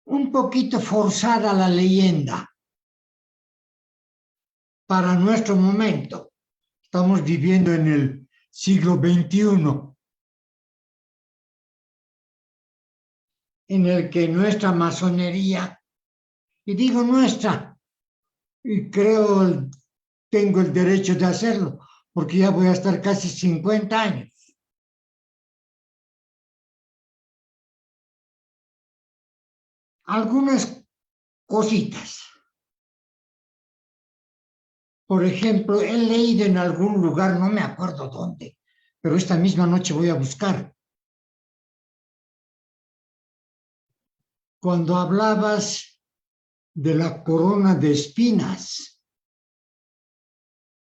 Un poquito forzada la leyenda para nuestro momento. Estamos viviendo en el siglo XXI, en el que nuestra masonería, y digo nuestra, y creo tengo el derecho de hacerlo, porque ya voy a estar casi 50 años. Algunas cositas. Por ejemplo, he leído en algún lugar, no me acuerdo dónde, pero esta misma noche voy a buscar. Cuando hablabas de la corona de espinas,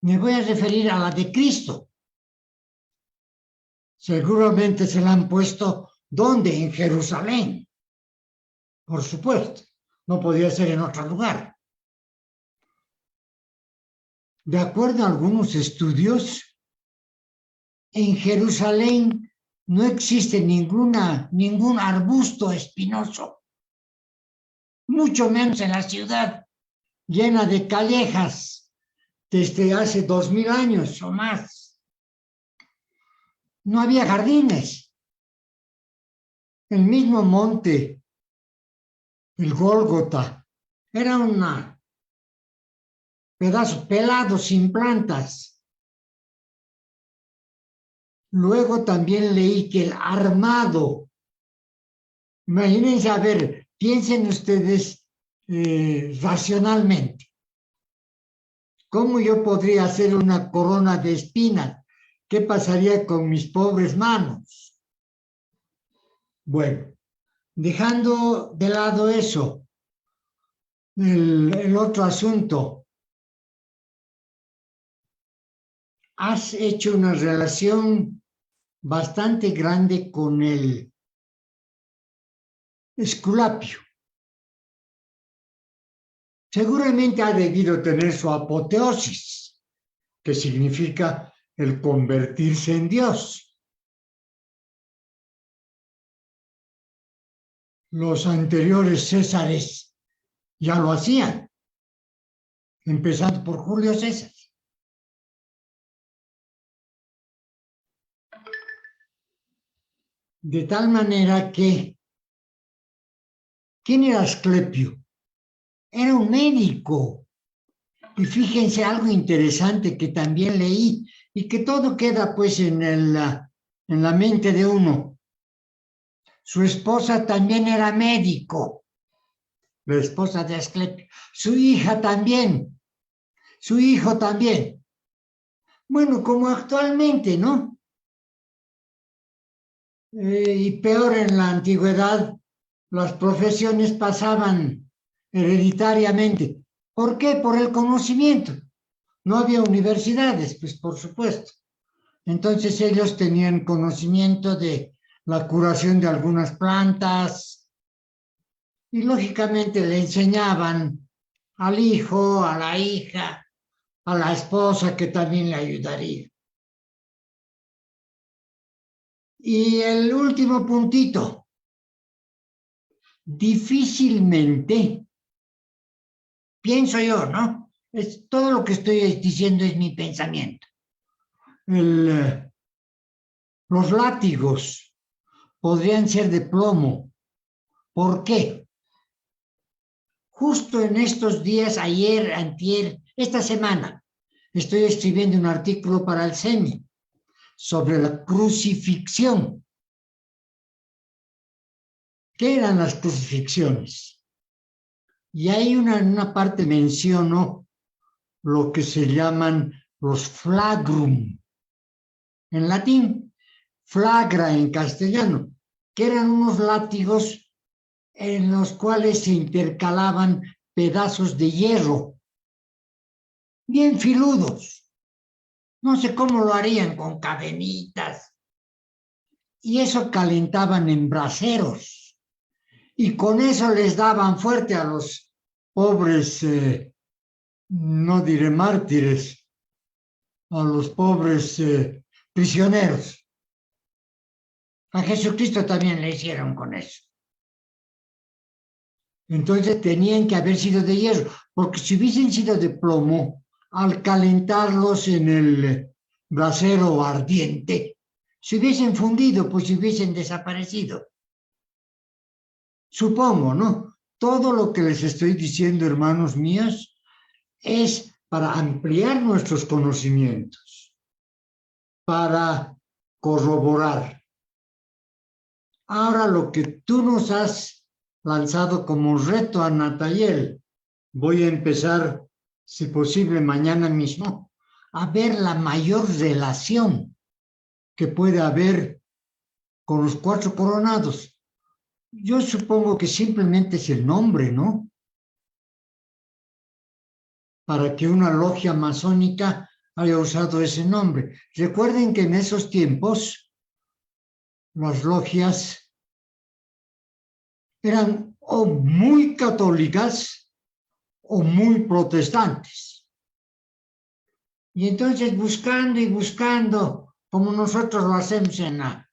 me voy a referir a la de Cristo. Seguramente se la han puesto, ¿dónde? En Jerusalén. Por supuesto, no podía ser en otro lugar. De acuerdo a algunos estudios, en Jerusalén no existe ningún arbusto espinoso, mucho menos en la ciudad llena de callejas desde hace 2000 años o más. No había jardines. El mismo monte, el Gólgota, era un pedazo pelado sin plantas. Luego también leí que el armado, imagínense, a ver, piensen ustedes racionalmente. ¿Cómo yo podría hacer una corona de espinas? ¿Qué pasaría con mis pobres manos? Bueno, dejando de lado eso, el otro asunto. Has hecho una relación bastante grande con el Esculapio. Seguramente ha debido tener su apoteosis, que significa el convertirse en Dios. Los anteriores Césares ya lo hacían, empezando por Julio César. De tal manera que, ¿quién era Asclepio? Era un médico. Y fíjense algo interesante que también leí y que todo queda pues en la mente de uno. Su esposa también era médico, la esposa de Asclepio. Su hija también, su hijo también. Bueno, como actualmente, ¿no? Y peor en la antigüedad, las profesiones pasaban hereditariamente. ¿Por qué? Por el conocimiento. No había universidades, pues por supuesto. Entonces ellos tenían conocimiento de la curación de algunas plantas y lógicamente le enseñaban al hijo, a la hija, a la esposa que también le ayudaría. Y el último puntito. difícilmente, pienso yo, ¿no? Todo lo que estoy diciendo es mi pensamiento. Los látigos podrían ser de plomo. ¿Por qué? Justo en estos días, ayer, antier, esta semana, estoy escribiendo un artículo para el CEMI sobre la crucifixión. ¿Qué eran las crucifixiones? Y ahí en una parte menciono lo que se llaman los flagrum, en latín, flagra en castellano, que eran unos látigos en los cuales se intercalaban pedazos de hierro, bien filudos. No sé cómo lo harían, con cadenitas. Y eso calentaban en braseros. Y con eso les daban fuerte a los pobres, no diré mártires, a los pobres prisioneros. A Jesucristo también le hicieron con eso. Entonces tenían que haber sido de hierro, porque si hubiesen sido de plomo, al calentarlos en el brasero ardiente, se hubiesen fundido, pues se hubiesen desaparecido. Supongo, ¿no? Todo lo que les estoy diciendo, hermanos míos, es para ampliar nuestros conocimientos, para corroborar. Ahora lo que tú nos has lanzado como reto a Natayel, voy a empezar, si posible, mañana mismo, a ver la mayor relación que puede haber con los 4 coronados. Yo supongo que simplemente es el nombre, ¿no? Para que una logia masónica haya usado ese nombre. Recuerden que en esos tiempos las logias eran o muy católicas o muy protestantes. Y entonces buscando y buscando, como nosotros lo hacemos en la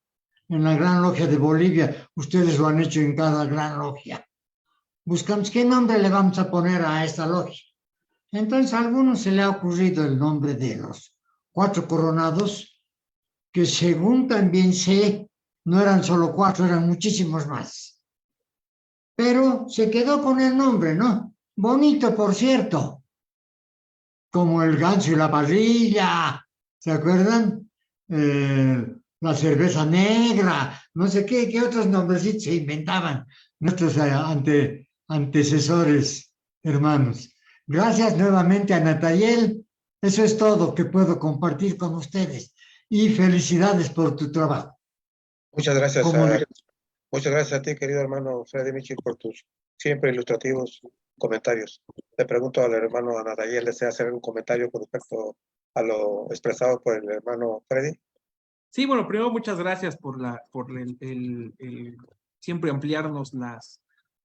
Gran Logia de Bolivia, ustedes lo han hecho en cada gran logia. Buscamos qué nombre le vamos a poner a esta logia. Entonces a algunos se le ha ocurrido el nombre de los 4 coronados, que según también sé, no eran solo 4, eran muchísimos más. Pero se quedó con el nombre, ¿no? Bonito, por cierto. Como el ganso y la parrilla, ¿se acuerdan? La cerveza negra, no sé qué otros nombrecitos se inventaban nuestros antecesores, hermanos. Gracias nuevamente a Natayel. Eso es todo que puedo compartir con ustedes. Y felicidades por tu trabajo. Muchas gracias. ¿Cómo no? Muchas gracias a ti, querido hermano Freddy Michel, por tus siempre ilustrativos comentarios. Le pregunto al hermano Natayel, ¿desea hacer algún comentario con respecto a lo expresado por el hermano Freddy? Sí, bueno, primero muchas gracias por siempre ampliarnos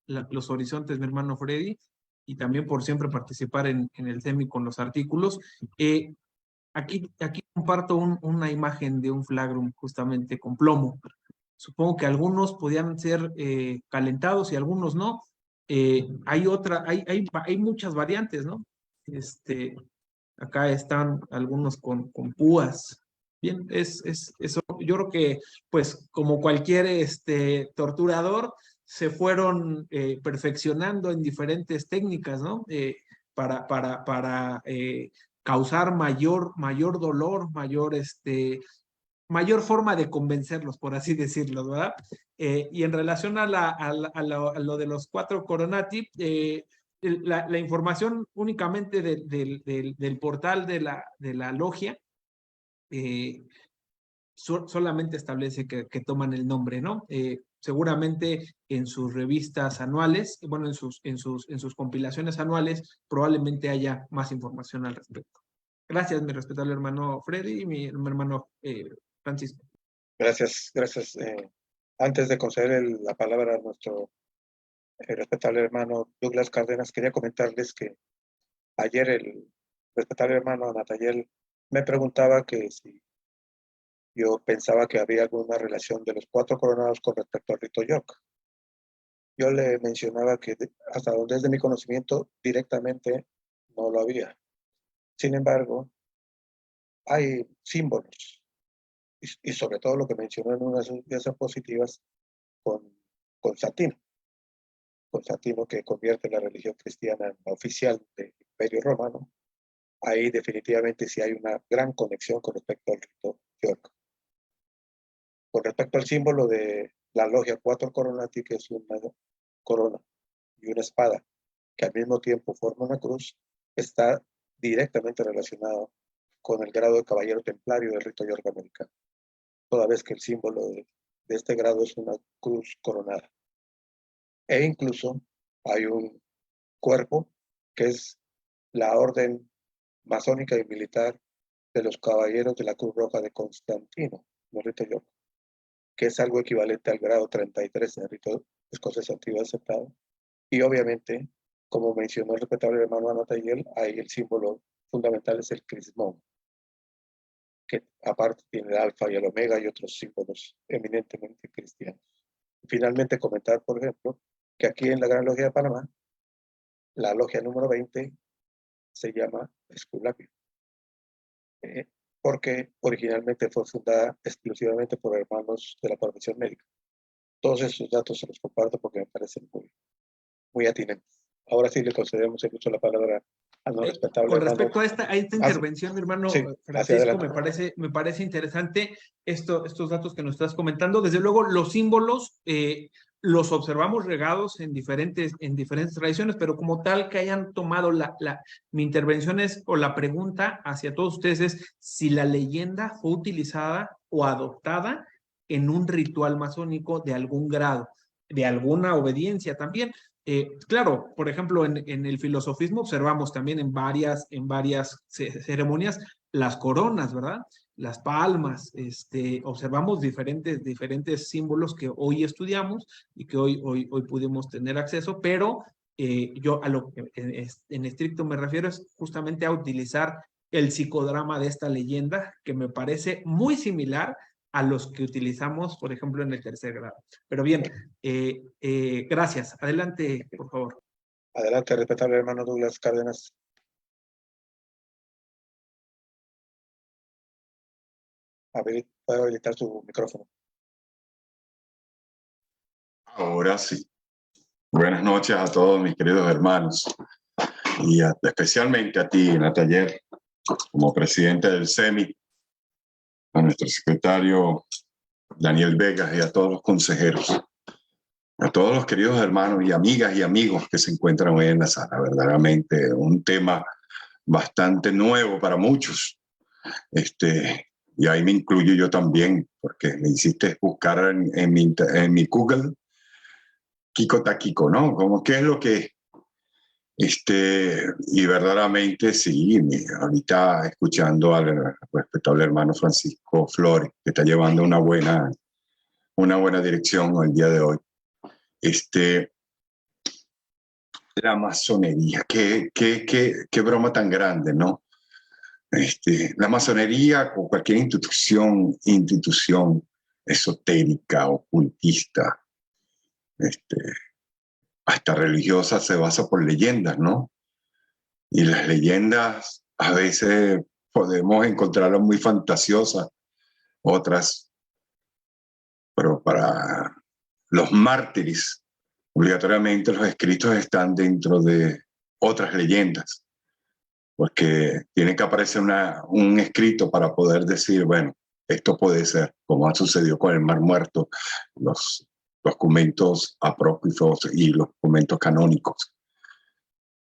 los horizontes, mi hermano Freddy, y también por siempre participar en el CEMI con los artículos. Aquí comparto una imagen de un flagrum justamente con plomo. Supongo que algunos podían ser calentados y algunos no. Hay muchas variantes, ¿no? Acá están algunos con púas. Bien, eso. Yo creo que, pues, como cualquier torturador, se fueron perfeccionando en diferentes técnicas, ¿no? Para causar mayor dolor, mayor forma de convencerlos, por así decirlo, ¿verdad? Y en relación a lo de los 4 coronati, la información únicamente del portal de la logia solamente establece que toman el nombre, ¿no? Seguramente en sus revistas anuales, bueno, en sus compilaciones anuales, probablemente haya más información al respecto. Gracias, mi respetable hermano Freddy y mi hermano Francisco. Gracias. Antes de conceder la palabra a nuestro respetable hermano Douglas Cárdenas, quería comentarles que ayer el respetable hermano Natayel me preguntaba que si yo pensaba que había alguna relación de los 4 coronados con respecto al rito York. Yo le mencionaba que hasta donde es de mi conocimiento, directamente no lo había. Sin embargo, hay símbolos, y sobre todo lo que mencionó en una de sus diapositivas con Constantino. Constantino, que convierte la religión cristiana en la oficial del Imperio Romano. Ahí definitivamente sí hay una gran conexión con respecto al rito York. Con respecto al símbolo de la logia Quattro Coronati, que es una corona y una espada que al mismo tiempo forma una cruz, está directamente relacionado con el grado de caballero templario del rito York americano, toda vez que el símbolo de este grado es una cruz coronada. E incluso hay un cuerpo que es la orden masónica y militar de los caballeros de la Cruz Roja de Constantino, en el rito York, que es algo equivalente al grado 33 en el rito escocés antiguo aceptado. Y obviamente, como mencionó el respetable hermano Anatayel, ahí el símbolo fundamental es el crismón, que aparte tiene el alfa y el omega y otros símbolos eminentemente cristianos. Y finalmente comentar, por ejemplo, que aquí en la Gran Logia de Panamá, la logia número 20 se llama Esculapio, porque originalmente fue fundada exclusivamente por hermanos de la profesión médica. Todos esos datos se los comparto porque me parecen muy atinentes. Ahora sí le concedemos el uso de la palabra al no respetable Con hermano. respecto a esta intervención, hermano sí, Francisco, me parece interesante estos datos que nos estás comentando. Desde luego, los símbolos los observamos regados en diferentes tradiciones, pero como tal que hayan tomado mi intervención o la pregunta hacia todos ustedes es si la leyenda fue utilizada o adoptada en un ritual masónico de algún grado, de alguna obediencia también. Claro, por ejemplo, en el filosofismo observamos también en varias ceremonias las coronas, ¿verdad? Las palmas, observamos diferentes símbolos que hoy estudiamos y que hoy pudimos tener acceso, pero yo a lo que en estricto me refiero es justamente a utilizar el psicodrama de esta leyenda, que me parece muy similar a los que utilizamos, por ejemplo, en el tercer grado. Pero bien, gracias. Adelante, por favor. Adelante, respetable hermano Douglas Cárdenas. Puede habilitar su micrófono. Ahora sí. Buenas noches a todos mis queridos hermanos y especialmente a ti, Nataller, como presidente del CEMI, a nuestro secretario Daniel Vegas y a todos los consejeros, a todos los queridos hermanos y amigas y amigos que se encuentran hoy en la sala. Verdaderamente un tema bastante nuevo para muchos. Y ahí me incluyo yo también, porque me hiciste buscar en mi Google Kiko Taquico, ¿no? Como qué es lo que... y verdaderamente sí, ahorita escuchando al respetable hermano Francisco Flores, que está llevando una buena dirección el día de hoy. La masonería, qué broma tan grande, ¿no? La masonería o cualquier institución esotérica, ocultista, hasta religiosa, se basa por leyendas, ¿no? Y las leyendas a veces podemos encontrarlas muy fantasiosas, otras, pero para los mártires, obligatoriamente los escritos están dentro de otras leyendas, porque tiene que aparecer un escrito para poder decir, bueno, esto puede ser, como ha sucedido con el Mar Muerto, los documentos apócrifos y los documentos canónicos.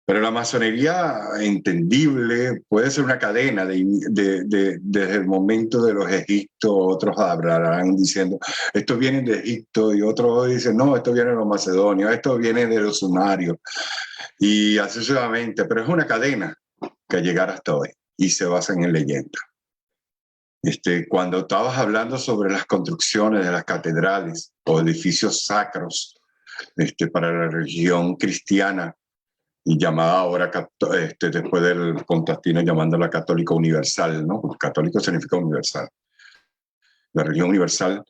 Pero la masonería, entendible, puede ser una cadena desde el momento de los egipcios. Otros hablarán diciendo, esto viene de Egipto, y otros dicen, no, esto viene de los macedonios, esto viene de los sumarios, y así sucesivamente. Pero es una cadena que llegar hasta hoy, y se basa en leyenda. Cuando estabas hablando sobre las construcciones de las catedrales o edificios sacros para la religión cristiana, y llamada ahora, después del Constantino, llamándola católica universal, ¿no? Porque católico significa universal. La religión universal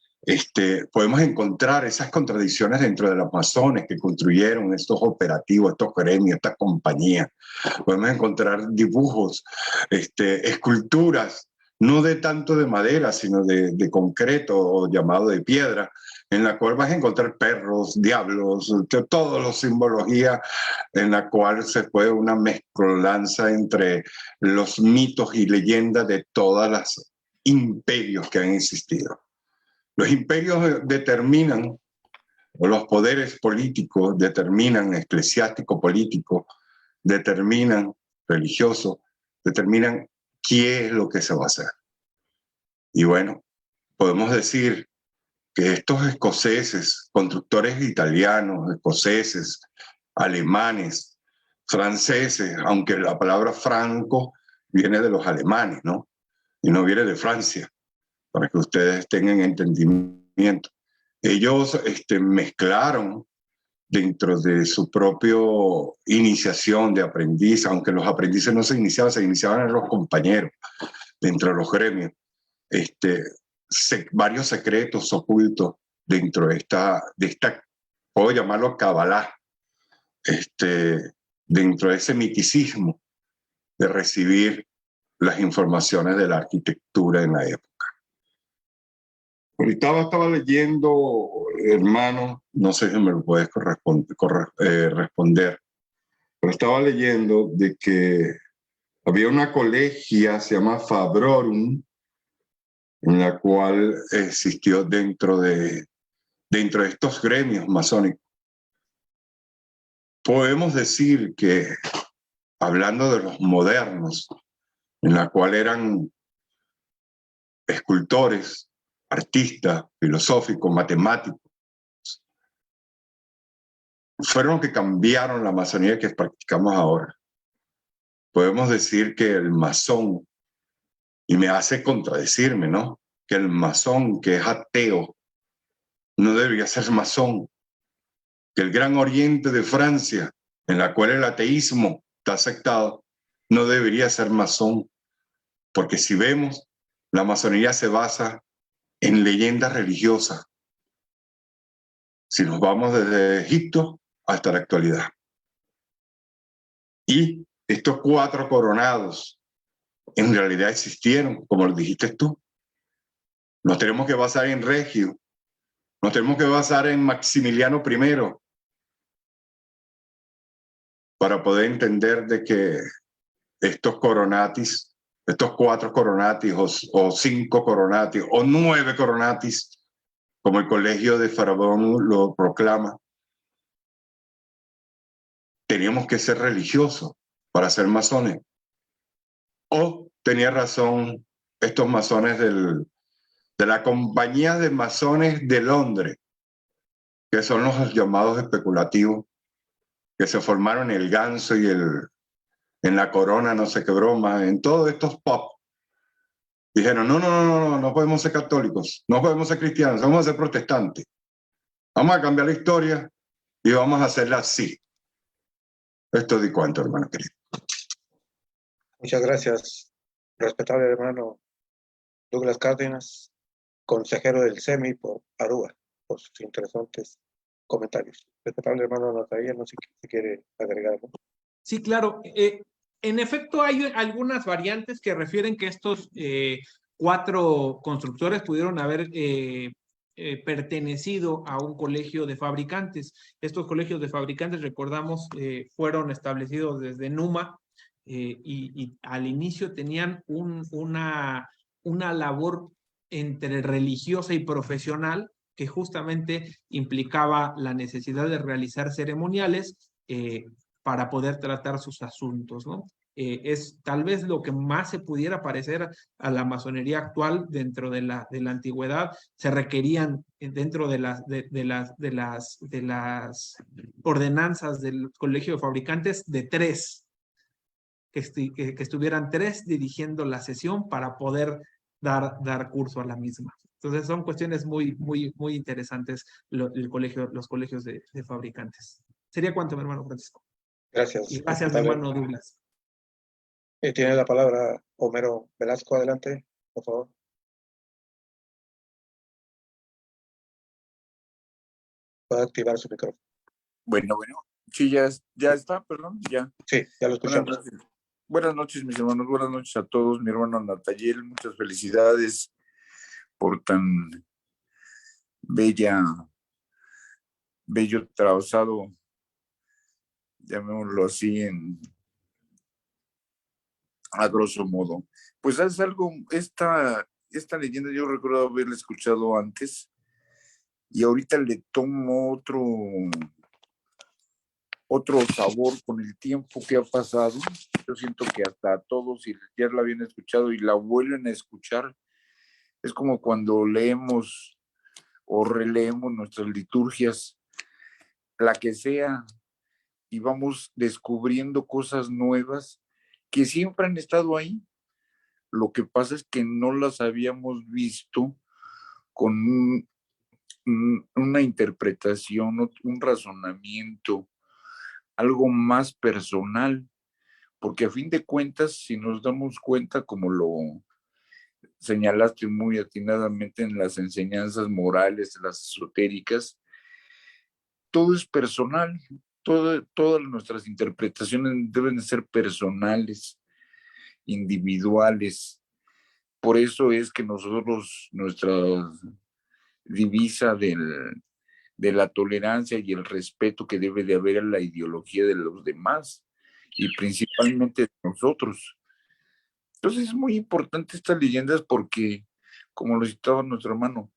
podemos encontrar esas contradicciones dentro de los masones que construyeron estos operativos, estos gremios, estas compañías. Podemos encontrar dibujos, esculturas, no de tanto de madera, sino de concreto o llamado de piedra, en la cual vas a encontrar perros, diablos, toda la simbología en la cual se puede una mezcolanza entre los mitos y leyendas de todos los imperios que han existido. Los imperios determinan, o los poderes políticos determinan, eclesiástico-político, determinan, religioso, determinan qué es lo que se va a hacer. Y bueno, podemos decir que estos escoceses, constructores italianos, escoceses, alemanes, franceses, aunque la palabra franco viene de los alemanes, ¿no? Y no viene de Francia, para que ustedes tengan entendimiento. Ellos mezclaron dentro de su propia iniciación de aprendiz, aunque los aprendices no se iniciaban en los compañeros, dentro de los gremios, varios secretos ocultos dentro de esta, puedo llamarlo cabalá, dentro de ese miticismo de recibir las informaciones de la arquitectura en la época. Ahorita estaba leyendo, hermano, no sé si me lo puedes responder, pero estaba leyendo de que había una colegia, se llama Fabrorum, en la cual existió dentro de estos gremios masónicos. Podemos decir que, hablando de los modernos, en la cual eran escultores, artistas, filosóficos, matemáticos, fueron los que cambiaron la masonía que practicamos ahora. Podemos decir que el masón, y me hace contradecirme, ¿no? Que el masón que es ateo no debería ser masón. Que el Gran Oriente de Francia, en la cual el ateísmo está aceptado, no debería ser masón. Porque si vemos, la masonería se basa en leyendas religiosas. Si nos vamos desde Egipto hasta la actualidad. Y estos 4 coronados en realidad existieron, como lo dijiste tú. Nos tenemos que basar en Regio, nos tenemos que basar en Maximiliano I para poder entender de que estos coronatis, estos 4 coronatis o 5 coronatis o 9 coronatis, como el Colegio de Faraón lo proclama, teníamos que ser religiosos para ser masones. O tenía razón estos masones de la Compañía de Masones de Londres, que son los llamados especulativos, que se formaron en el Ganso y en la Corona, no sé qué broma, en todos estos pop. Dijeron, no podemos ser católicos, no podemos ser cristianos, vamos a ser protestantes. Vamos a cambiar la historia y vamos a hacerla así. Esto de cuánto, hermano querido. Muchas gracias, respetable hermano Douglas Cárdenas, consejero del CEMI por Aruba, por sus interesantes comentarios. Respetable hermano Natanael, no sé si quiere agregar algo. Sí, claro. En efecto, hay algunas variantes que refieren que estos 4 constructores pudieron haber pertenecido a un colegio de fabricantes. Estos colegios de fabricantes, recordamos, fueron establecidos desde Numa y al inicio tenían una labor entre religiosa y profesional que justamente implicaba la necesidad de realizar ceremoniales para poder tratar sus asuntos, ¿no? Es tal vez lo que más se pudiera parecer a la masonería actual dentro de la antigüedad. Se requerían dentro de las ordenanzas del Colegio de Fabricantes de 3, que estuvieran 3 dirigiendo la sesión para poder dar curso a la misma. Entonces son cuestiones muy interesantes los colegios de fabricantes. ¿Sería cuánto, mi hermano Francisco? Gracias. Y gracias, mi hermano Douglas. Tiene la palabra Homero Velasco, adelante, por favor. pueda activar su micrófono. Bueno, sí, ya está, perdón, ya. Sí, ya lo Buenas escuchamos. noches. Buenas noches, mis hermanos, buenas noches a todos. Mi hermano Natayel, muchas felicidades por tan bello trazado, llamémoslo así, a grosso modo. Pues es algo, esta leyenda yo recuerdo haberla escuchado antes y ahorita le tomo otro sabor con el tiempo que ha pasado. Yo siento que hasta todos, si ya la habían escuchado y la vuelven a escuchar, es como cuando leemos o releemos nuestras liturgias, la que sea, y vamos descubriendo cosas nuevas que siempre han estado ahí. Lo que pasa es que no las habíamos visto con una interpretación, un razonamiento, algo más personal, porque a fin de cuentas, si nos damos cuenta, como lo señalaste muy atinadamente en las enseñanzas morales, las esotéricas, todo es personal, todas nuestras interpretaciones deben de ser personales, individuales. Por eso es que nosotros, nuestra divisa de la tolerancia y el respeto que debe de haber a la ideología de los demás y principalmente de nosotros. Entonces es muy importante estas leyendas porque, como lo citaba nuestro hermano,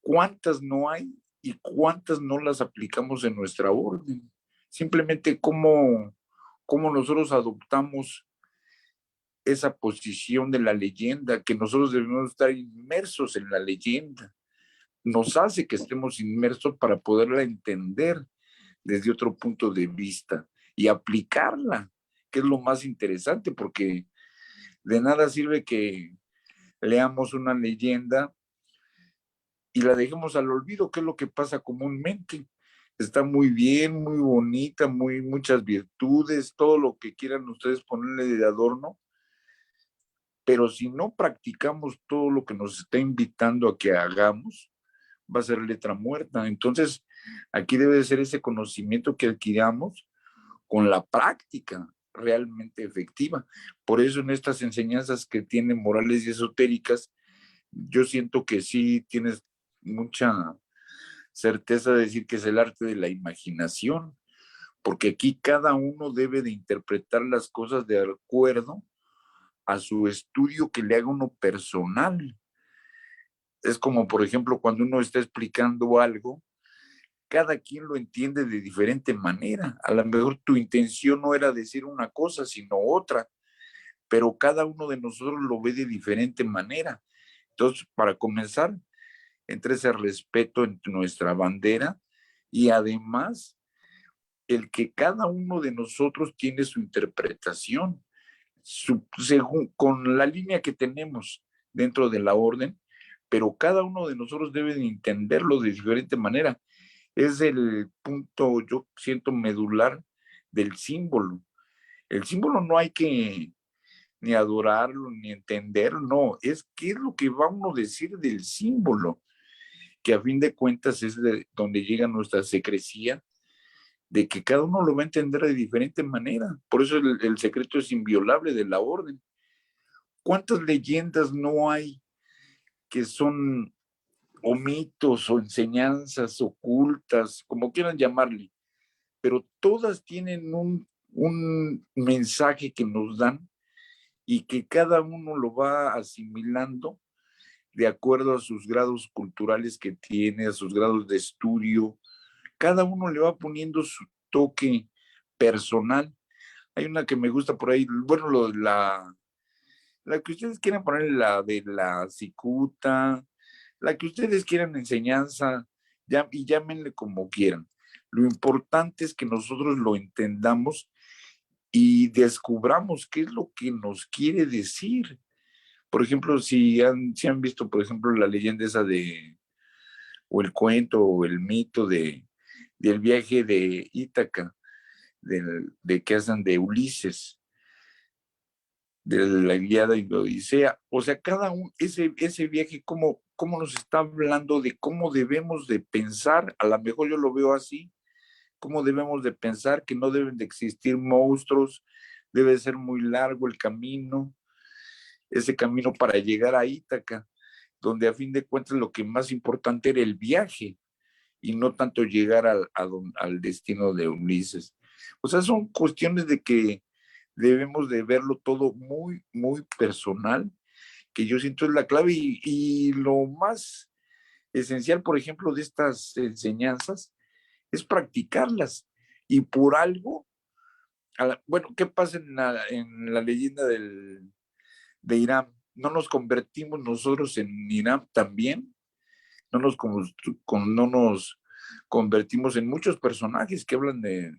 ¿cuántas no hay y cuántas no las aplicamos en nuestra orden? Simplemente cómo nosotros adoptamos esa posición de la leyenda, que nosotros debemos estar inmersos en la leyenda. Nos hace que estemos inmersos para poderla entender desde otro punto de vista y aplicarla, que es lo más interesante, porque de nada sirve que leamos una leyenda y la dejemos al olvido, que es lo que pasa comúnmente. Está muy bien, muy bonita, muchas virtudes, todo lo que quieran ustedes ponerle de adorno, pero si no practicamos todo lo que nos está invitando a que hagamos, va a ser letra muerta. Entonces, aquí debe de ser ese conocimiento que adquiramos con la práctica realmente efectiva. Por eso en estas enseñanzas que tienen morales y esotéricas, yo siento que sí tienes mucha certeza de decir que es el arte de la imaginación, porque aquí cada uno debe de interpretar las cosas de acuerdo a su estudio que le haga uno personal. Es como, por ejemplo, cuando uno está explicando algo, cada quien lo entiende de diferente manera. A lo mejor tu intención no era decir una cosa, sino otra, pero cada uno de nosotros lo ve de diferente manera. Entonces, para comenzar, entre ese respeto en nuestra bandera y además el que cada uno de nosotros tiene su interpretación según, con la línea que tenemos dentro de la orden, pero cada uno de nosotros debe de entenderlo de diferente manera. Es el punto, yo siento, medular del símbolo. El símbolo no hay que ni adorarlo, ni entenderlo, no, es qué es lo que va uno a decir del símbolo, que a fin de cuentas es de donde llega nuestra secrecía, de que cada uno lo va a entender de diferente manera. Por eso el secreto es inviolable de la orden. ¿Cuántas leyendas no hay que son o mitos o enseñanzas ocultas, como quieran llamarle, pero todas tienen un mensaje que nos dan y que cada uno lo va asimilando de acuerdo a sus grados culturales que tiene, a sus grados de estudio? Cada uno le va poniendo su toque personal. Hay una que me gusta por ahí, bueno, la que ustedes quieran poner, la de la cicuta, la que ustedes quieran, enseñanza, y llámenle como quieran. Lo importante es que nosotros lo entendamos y descubramos qué es lo que nos quiere decir. Por ejemplo, si han visto, por ejemplo, la leyenda esa o el cuento, o el mito del viaje de Ítaca, de que hacen de Ulises. de la Ilíada y la Odisea. O sea, ese viaje, cómo nos está hablando de cómo debemos de pensar, a lo mejor yo lo veo así, cómo debemos de pensar que no deben de existir monstruos, debe ser muy largo el camino, ese camino para llegar a Ítaca, donde a fin de cuentas lo que más importante era el viaje y no tanto llegar al destino de Ulises. O sea, son cuestiones de que debemos de verlo todo muy, muy personal, que yo siento es la clave y lo más esencial, por ejemplo, de estas enseñanzas es practicarlas. Y por algo, bueno, ¿qué pasa en la leyenda de Irán? ¿No nos convertimos nosotros en Irán también? No nos convertimos en muchos personajes que hablan de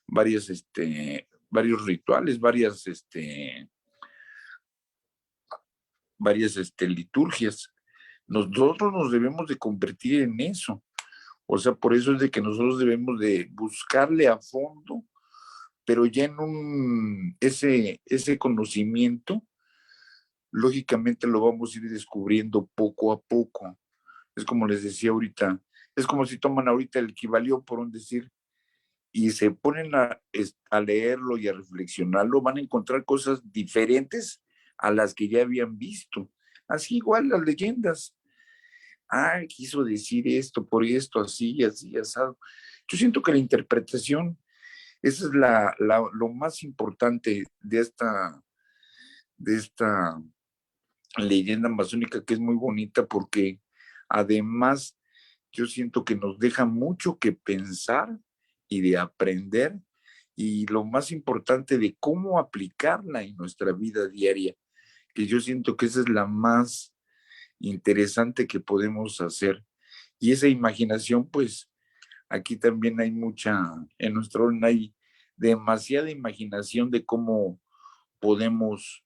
varios rituales, varias liturgias. Nosotros nos debemos de convertir en eso. O sea, por eso es de que nosotros debemos de buscarle a fondo, pero ya en ese conocimiento, lógicamente lo vamos a ir descubriendo poco a poco. Es como les decía ahorita, es como si toman ahorita el Kybalión, por un decir, y se ponen a leerlo y a reflexionarlo, van a encontrar cosas diferentes a las que ya habían visto. Así igual las leyendas. Quiso decir esto, por esto, así, así, asado. Yo siento que la interpretación, esa es lo más importante de esta leyenda amazónica, que es muy bonita porque además yo siento que nos deja mucho que pensar y de aprender, y lo más importante de cómo aplicarla en nuestra vida diaria, que yo siento que esa es la más interesante que podemos hacer. Y esa imaginación, pues aquí también hay en nuestro orden hay demasiada imaginación de cómo podemos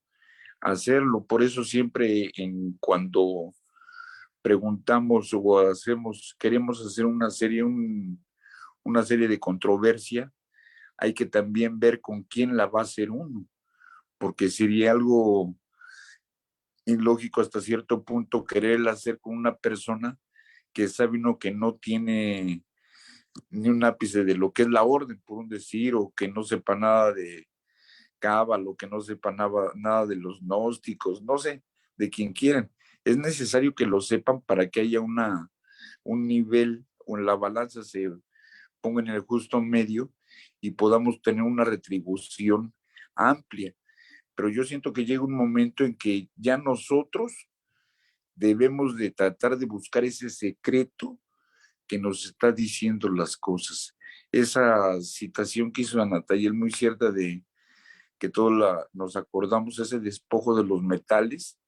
hacerlo. Por eso siempre cuando preguntamos o queremos hacer una serie de controversia, hay que también ver con quién la va a hacer uno, porque sería algo ilógico hasta cierto punto quererla hacer con una persona que sabe uno que no tiene ni un ápice de lo que es la orden, por un decir, o que no sepa nada de cábala, que no sepa nada de los gnósticos, no sé, de quien quieran. Es necesario que lo sepan para que haya un nivel o en la balanza se ponga en el justo medio y podamos tener una retribución amplia. Pero yo siento que llega un momento en que ya nosotros debemos de tratar de buscar ese secreto que nos está diciendo las cosas. Esa citación que hizo Anatayel muy cierta de que todos nos acordamos ese despojo de los metales.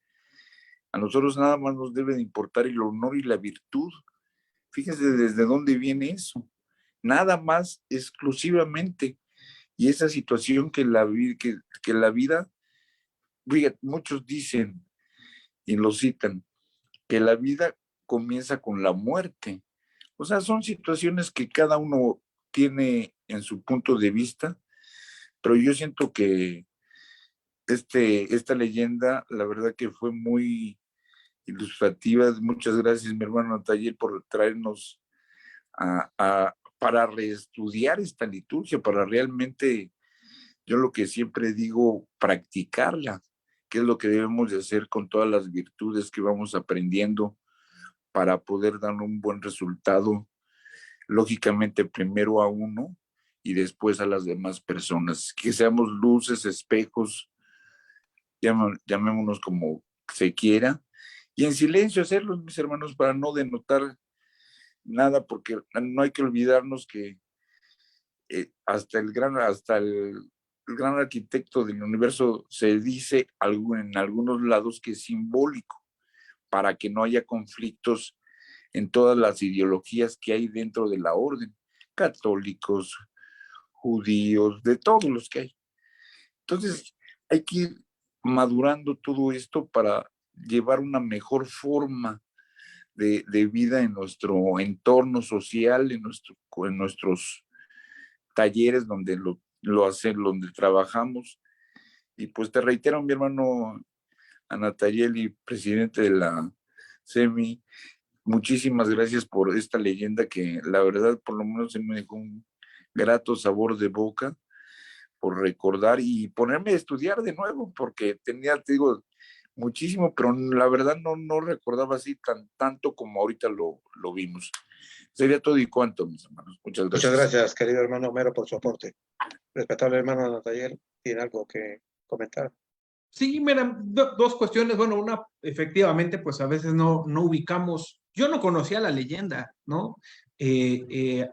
A nosotros nada más nos debe de importar el honor y la virtud. Fíjense desde dónde viene eso. Nada más exclusivamente. Y esa situación que la vida, muchos dicen y lo citan, que la vida comienza con la muerte. O sea, son situaciones que cada uno tiene en su punto de vista, pero yo siento que esta leyenda, la verdad que fue muy ilustrativa. Muchas gracias, mi hermano Natayer, por traernos para reestudiar esta liturgia, para realmente, yo lo que siempre digo, practicarla, que es lo que debemos de hacer con todas las virtudes que vamos aprendiendo para poder dar un buen resultado, lógicamente primero a uno y después a las demás personas, que seamos luces, espejos, llamémonos como se quiera, y en silencio hacerlos, mis hermanos, para no denotar nada, porque no hay que olvidarnos que hasta el gran arquitecto del universo se dice en algunos lados que es simbólico, para que no haya conflictos en todas las ideologías que hay dentro de la orden, católicos, judíos, de todos los que hay. Entonces, hay que ir madurando todo esto para llevar una mejor forma de vida en nuestro entorno social, en nuestros talleres donde donde trabajamos, Y pues te reitero, mi hermano Anatayeli, presidente de la SEMI, muchísimas gracias por esta leyenda que la verdad por lo menos se me dejó un grato sabor de boca por recordar y ponerme a estudiar de nuevo, porque tenía, te digo, muchísimo, pero la verdad no recordaba así tanto como ahorita lo vimos. Sería todo y cuanto, mis hermanos. Muchas gracias. Muchas gracias, querido hermano Homero, por su aporte. Respetable hermano Natayel, ¿tiene algo que comentar? Sí, mira, dos cuestiones. Bueno, una, efectivamente, pues a veces no ubicamos. Yo no conocía la leyenda, ¿no?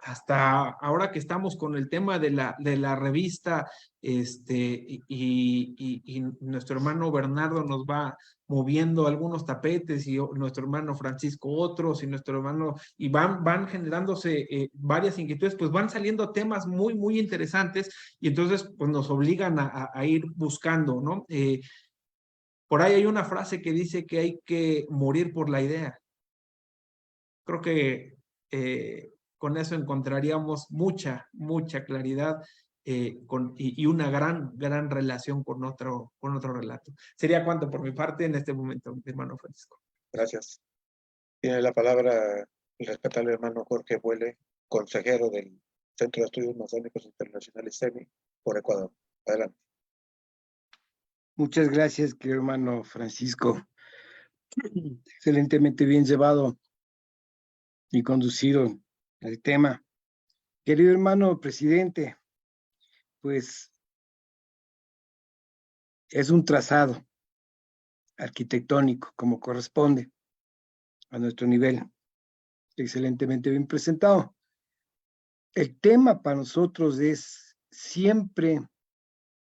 Hasta ahora que estamos con el tema de la revista, y nuestro hermano Bernardo nos va moviendo algunos tapetes y nuestro hermano Francisco otros y nuestro hermano, y van generándose varias inquietudes, pues van saliendo temas muy interesantes y entonces pues nos obligan a ir buscando, ¿no? Por ahí hay una frase que dice que hay que morir por la idea. Creo que con eso encontraríamos mucha claridad y una gran relación con otro relato. Sería cuanto por mi parte en este momento, mi hermano Francisco. Gracias. Tiene la palabra el respetable hermano Jorge Buele, consejero del Centro de Estudios Masónicos Internacionales SEMI, por Ecuador. Adelante. Muchas gracias, querido hermano Francisco. Excelentemente bien llevado y conducido el tema. Querido hermano presidente, pues es un trazado arquitectónico como corresponde a nuestro nivel. Excelentemente bien presentado. El tema para nosotros es siempre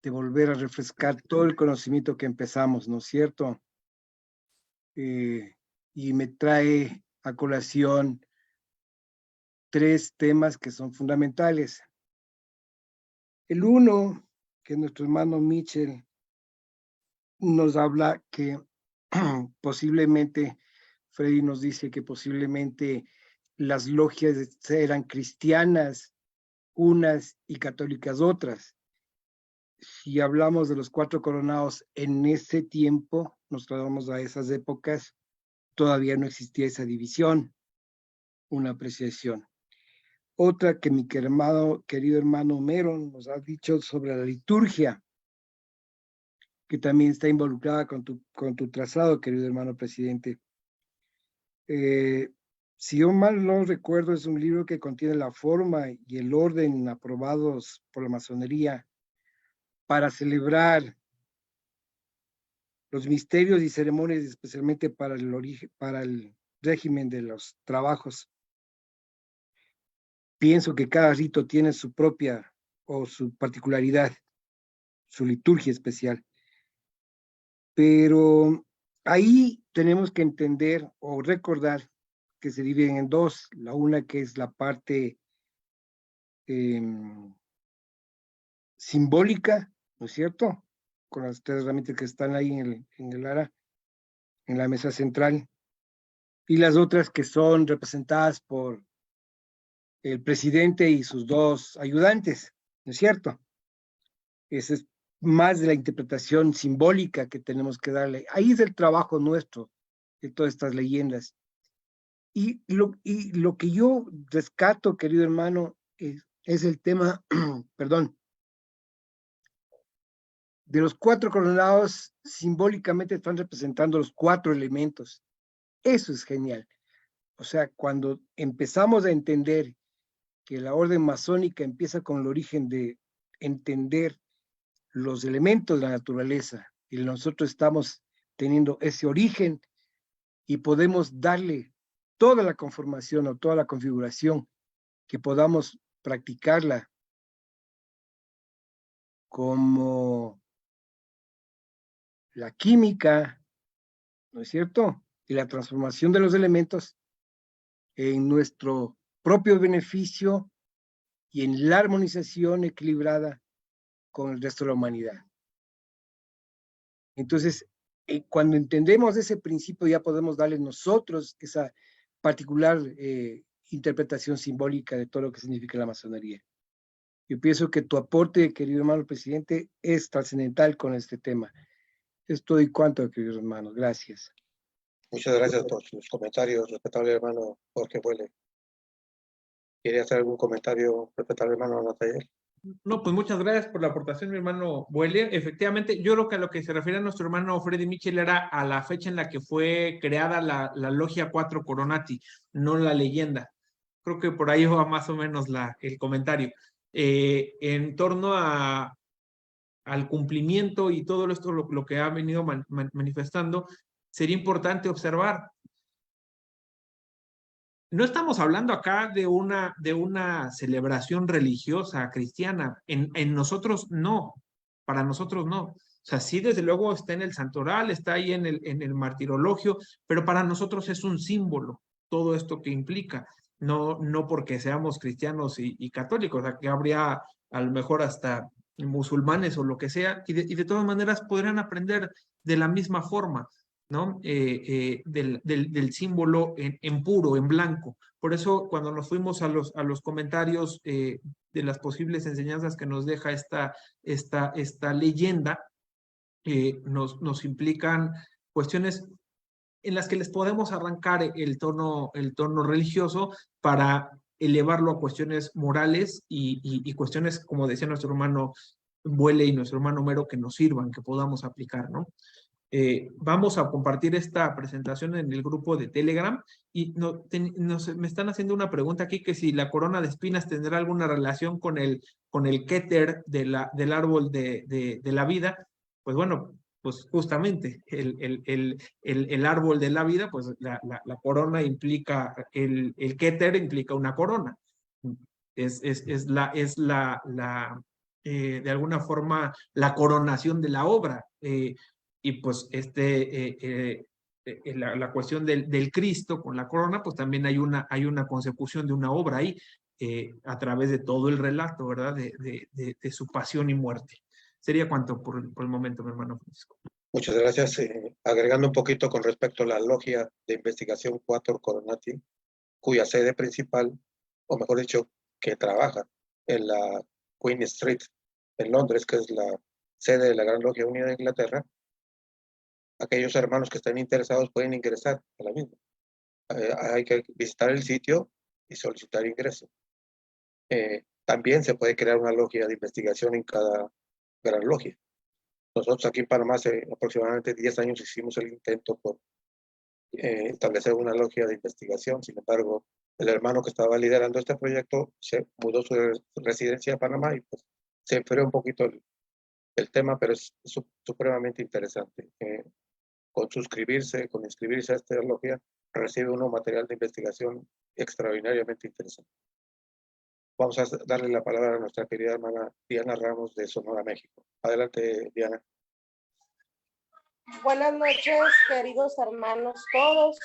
de volver a refrescar todo el conocimiento que empezamos, ¿no es cierto? Y me trae a colación 3 temas que son fundamentales. El uno, que nuestro hermano Mitchell nos habla que posiblemente, Freddy nos dice que posiblemente las logias eran cristianas unas y católicas otras. Si hablamos de los 4 coronados en ese tiempo, nos trasladamos a esas épocas, todavía no existía esa división, una apreciación. Otra que mi querido hermano Homero nos ha dicho sobre la liturgia, que también está involucrada con tu trazado, querido hermano presidente. Si yo mal no recuerdo, es un libro que contiene la forma y el orden aprobados por la masonería para celebrar los misterios y ceremonias, especialmente para el régimen de los trabajos. Pienso que cada rito tiene su propia o su particularidad, su liturgia especial. Pero ahí tenemos que entender o recordar que se dividen en 2. La una que es la parte simbólica, ¿no es cierto? Con las 3 herramientas que están ahí en el ARA, en la mesa central. Y las otras que son representadas por el presidente y sus 2 ayudantes, ¿no es cierto? Esa es más de la interpretación simbólica que tenemos que darle. Ahí es el trabajo nuestro de todas estas leyendas. Y lo que yo rescato, querido hermano, es el tema, perdón, de los 4 coronados. Simbólicamente están representando los 4 elementos. Eso es genial. O sea, cuando empezamos a entender que la orden masónica empieza con el origen de entender los elementos de la naturaleza, y nosotros estamos teniendo ese origen y podemos darle toda la conformación o toda la configuración que podamos practicarla como la química, ¿no es cierto? Y la transformación de los elementos en nuestro propio beneficio y en la armonización equilibrada con el resto de la humanidad. Entonces, cuando entendemos ese principio, ya podemos darle nosotros esa particular interpretación simbólica de todo lo que significa la masonería. Yo pienso que tu aporte, querido hermano presidente, es trascendental con este tema. Esto y cuanto, queridos hermanos. Gracias. Muchas gracias por sus comentarios, respetable hermano Jorge Buele. ¿Quiere hacer algún comentario, respetable hermano Natayel? No, pues muchas gracias por la aportación, mi hermano Buele. Efectivamente, yo creo que a lo que se refiere a nuestro hermano Freddy Mitchell era a la fecha en la que fue creada la Logia 4 Coronati, no la leyenda. Creo que por ahí va más o menos el comentario. En torno al cumplimiento y todo esto, lo que ha venido manifestando, sería importante observar. No estamos hablando acá de una celebración religiosa cristiana. En nosotros no, para nosotros no. O sea, sí, desde luego está en el santoral, está ahí en el martirologio, pero para nosotros es un símbolo todo esto que implica. No porque seamos cristianos y católicos, o sea, que habría a lo mejor hasta musulmanes o lo que sea, y de todas maneras podrían aprender de la misma forma, ¿no? Del símbolo en puro, en blanco. Por eso, cuando nos fuimos a los comentarios de las posibles enseñanzas que nos deja esta leyenda, nos implican cuestiones en las que les podemos arrancar el tono religioso para elevarlo a cuestiones morales y cuestiones, como decía nuestro hermano Buele y nuestro hermano Mero, que nos sirvan, que podamos aplicar, ¿no? Vamos a compartir esta presentación en el grupo de Telegram y me están haciendo una pregunta aquí, que si la corona de espinas tendrá alguna relación con el Keter del árbol de la vida. Pues bueno, pues justamente el árbol de la vida, pues la corona implica, el Keter implica una corona. Es de alguna forma la coronación de la obra. Y pues la cuestión del Cristo con la corona, pues también hay una consecución de una obra ahí, a través de todo el relato, ¿verdad? De su pasión y muerte. Sería cuanto por el momento, mi hermano Francisco. Muchas gracias. Agregando un poquito con respecto a la Logia de Investigación 4 Coronati, cuya sede principal, o mejor dicho, que trabaja en la Queen Street, en Londres, que es la sede de la Gran Logia Unida de Inglaterra. Aquellos hermanos que estén interesados pueden ingresar a la misma. Hay que visitar el sitio y solicitar ingreso. También se puede crear una logia de investigación en cada gran logia. Nosotros aquí en Panamá hace aproximadamente 10 años hicimos el intento por establecer una logia de investigación. Sin embargo, el hermano que estaba liderando este proyecto se mudó su residencia a Panamá y pues se enfrió un poquito el tema, pero es supremamente interesante. Con inscribirse a esta logia, recibe uno material de investigación extraordinariamente interesante. Vamos a darle la palabra a nuestra querida hermana Diana Ramos de Sonora, México. Adelante, Diana. Buenas noches, queridos hermanos todos.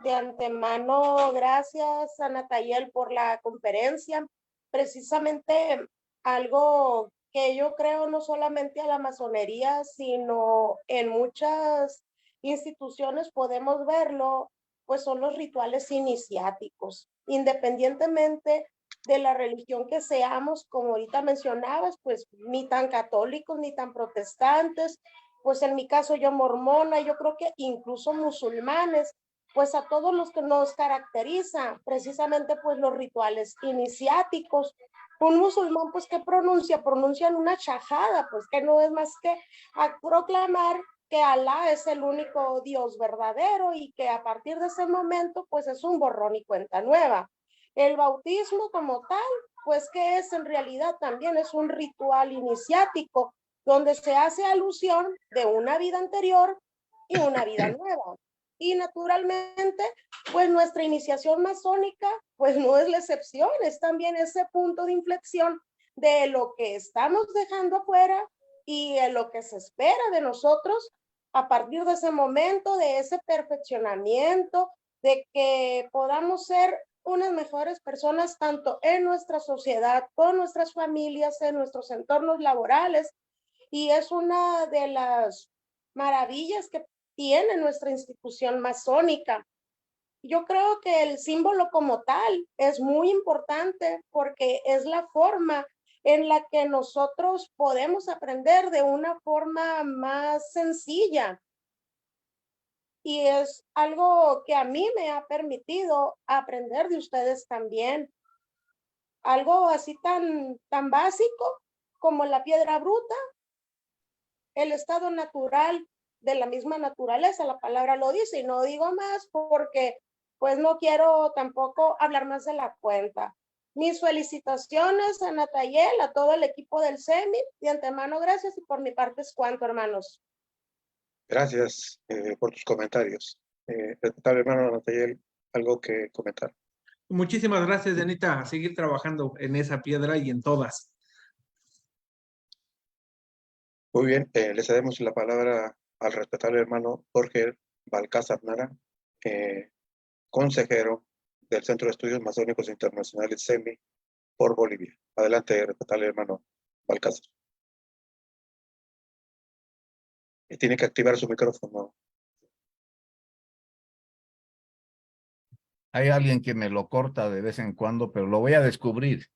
De antemano, gracias a Natayel por la conferencia. Precisamente algo que yo creo no solamente a la masonería, sino en muchas instituciones podemos verlo, pues son los rituales iniciáticos. Independientemente de la religión que seamos, como ahorita mencionabas, pues ni tan católicos ni tan protestantes, pues en mi caso yo mormona, yo creo que incluso musulmanes, pues a todos los que nos caracteriza precisamente pues los rituales iniciáticos. Un musulmán pues ¿qué pronuncia? Pronuncian una shahada, pues que no es más que a proclamar que Alá es el único Dios verdadero y que a partir de ese momento pues es un borrón y cuenta nueva. El bautismo como tal, pues que es en realidad también es un ritual iniciático donde se hace alusión de una vida anterior y una vida nueva. Y naturalmente, pues nuestra iniciación masónica, pues no es la excepción, es también ese punto de inflexión de lo que estamos dejando afuera y de lo que se espera de nosotros a partir de ese momento, de ese perfeccionamiento, de que podamos ser unas mejores personas tanto en nuestra sociedad, con nuestras familias, en nuestros entornos laborales. Y es una de las maravillas que tiene nuestra institución masónica. Yo creo que el símbolo como tal es muy importante porque es la forma en la que nosotros podemos aprender de una forma más sencilla. Y es algo que a mí me ha permitido aprender de ustedes también. Algo así tan básico como la piedra bruta, el estado natural de la misma naturaleza, la palabra lo dice, y no digo más porque pues no quiero tampoco hablar más de la cuenta. Mis felicitaciones a Natayel, a todo el equipo del CEMI, de antemano gracias, y por mi parte es cuanto, hermanos. Gracias por tus comentarios. Respetable hermano Natayel, ¿algo que comentar? Muchísimas gracias, Janita. A seguir trabajando en esa piedra y en todas. Muy bien, le cedemos la palabra al respetable hermano Jorge Balcázar Nara, consejero del Centro de Estudios Masónicos Internacionales CEMI por Bolivia. Adelante, respetable hermano Balcázar. Tiene que activar su micrófono. Hay alguien que me lo corta de vez en cuando, pero lo voy a descubrir.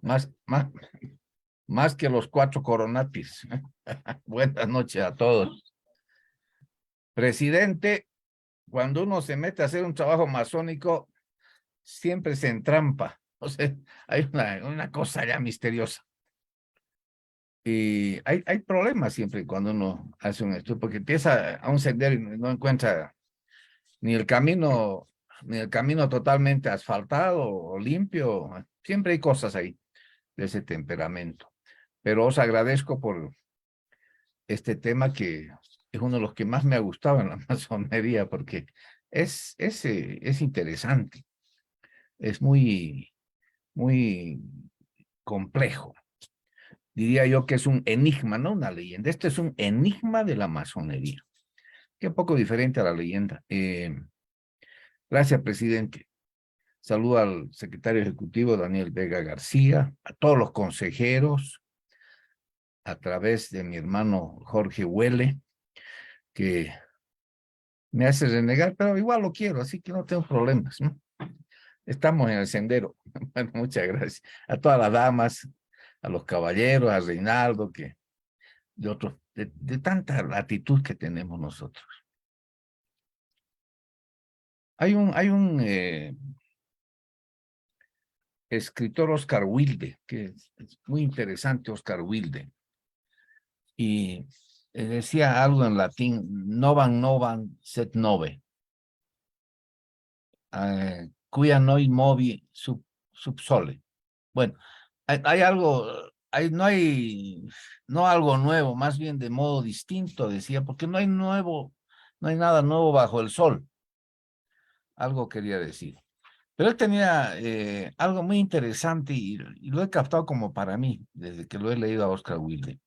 Más que los 4 coronatis. Buenas noches a todos. Presidente, cuando uno se mete a hacer un trabajo masónico, siempre se entrampa. O sea, hay una cosa ya misteriosa. Y hay problemas siempre cuando uno hace un estudio, porque empieza a un sendero y no encuentra ni el camino totalmente asfaltado o limpio. Siempre hay cosas ahí de ese temperamento. Pero os agradezco por este tema que es uno de los que más me ha gustado en la masonería, porque es interesante, es muy complejo. Diría yo que es un enigma, no una leyenda. Este es un enigma de la masonería, que es un poco diferente a la leyenda. Gracias, presidente. Saludo al secretario ejecutivo Daniel Vega García, a todos los consejeros, a través de mi hermano Jorge Huele, que me hace renegar, pero igual lo quiero, así que no tengo problemas, ¿no? Estamos en el sendero. Bueno, muchas gracias. A todas las damas, a los caballeros, a Reinaldo, de tanta latitud que tenemos nosotros. Hay un escritor, Oscar Wilde, que es muy interesante, Oscar Wilde, y decía algo en latín: novan sed nove, quia noi movi sub sole. Bueno, hay algo, no algo nuevo, más bien de modo distinto, decía, porque no hay nada nuevo bajo el sol. Algo quería decir. Pero él tenía algo muy interesante y lo he captado como para mí, desde que lo he leído a Oscar Wilde.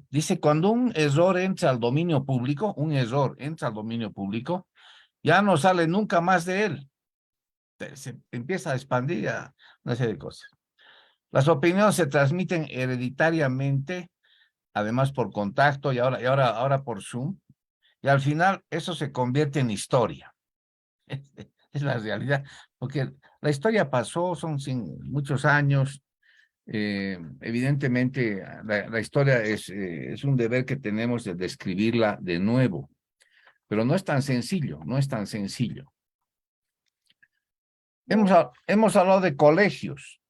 Dice, cuando un error entra al dominio público, ya no sale nunca más de él. Se empieza a expandir a una serie de cosas. Las opiniones se transmiten hereditariamente, además por contacto y ahora por Zoom, y al final eso se convierte en historia. Es la realidad, porque la historia pasó, son muchos años. Evidentemente, la historia es un deber que tenemos de describirla de nuevo, pero no es tan sencillo, no es tan sencillo. Hemos hablado de colegios.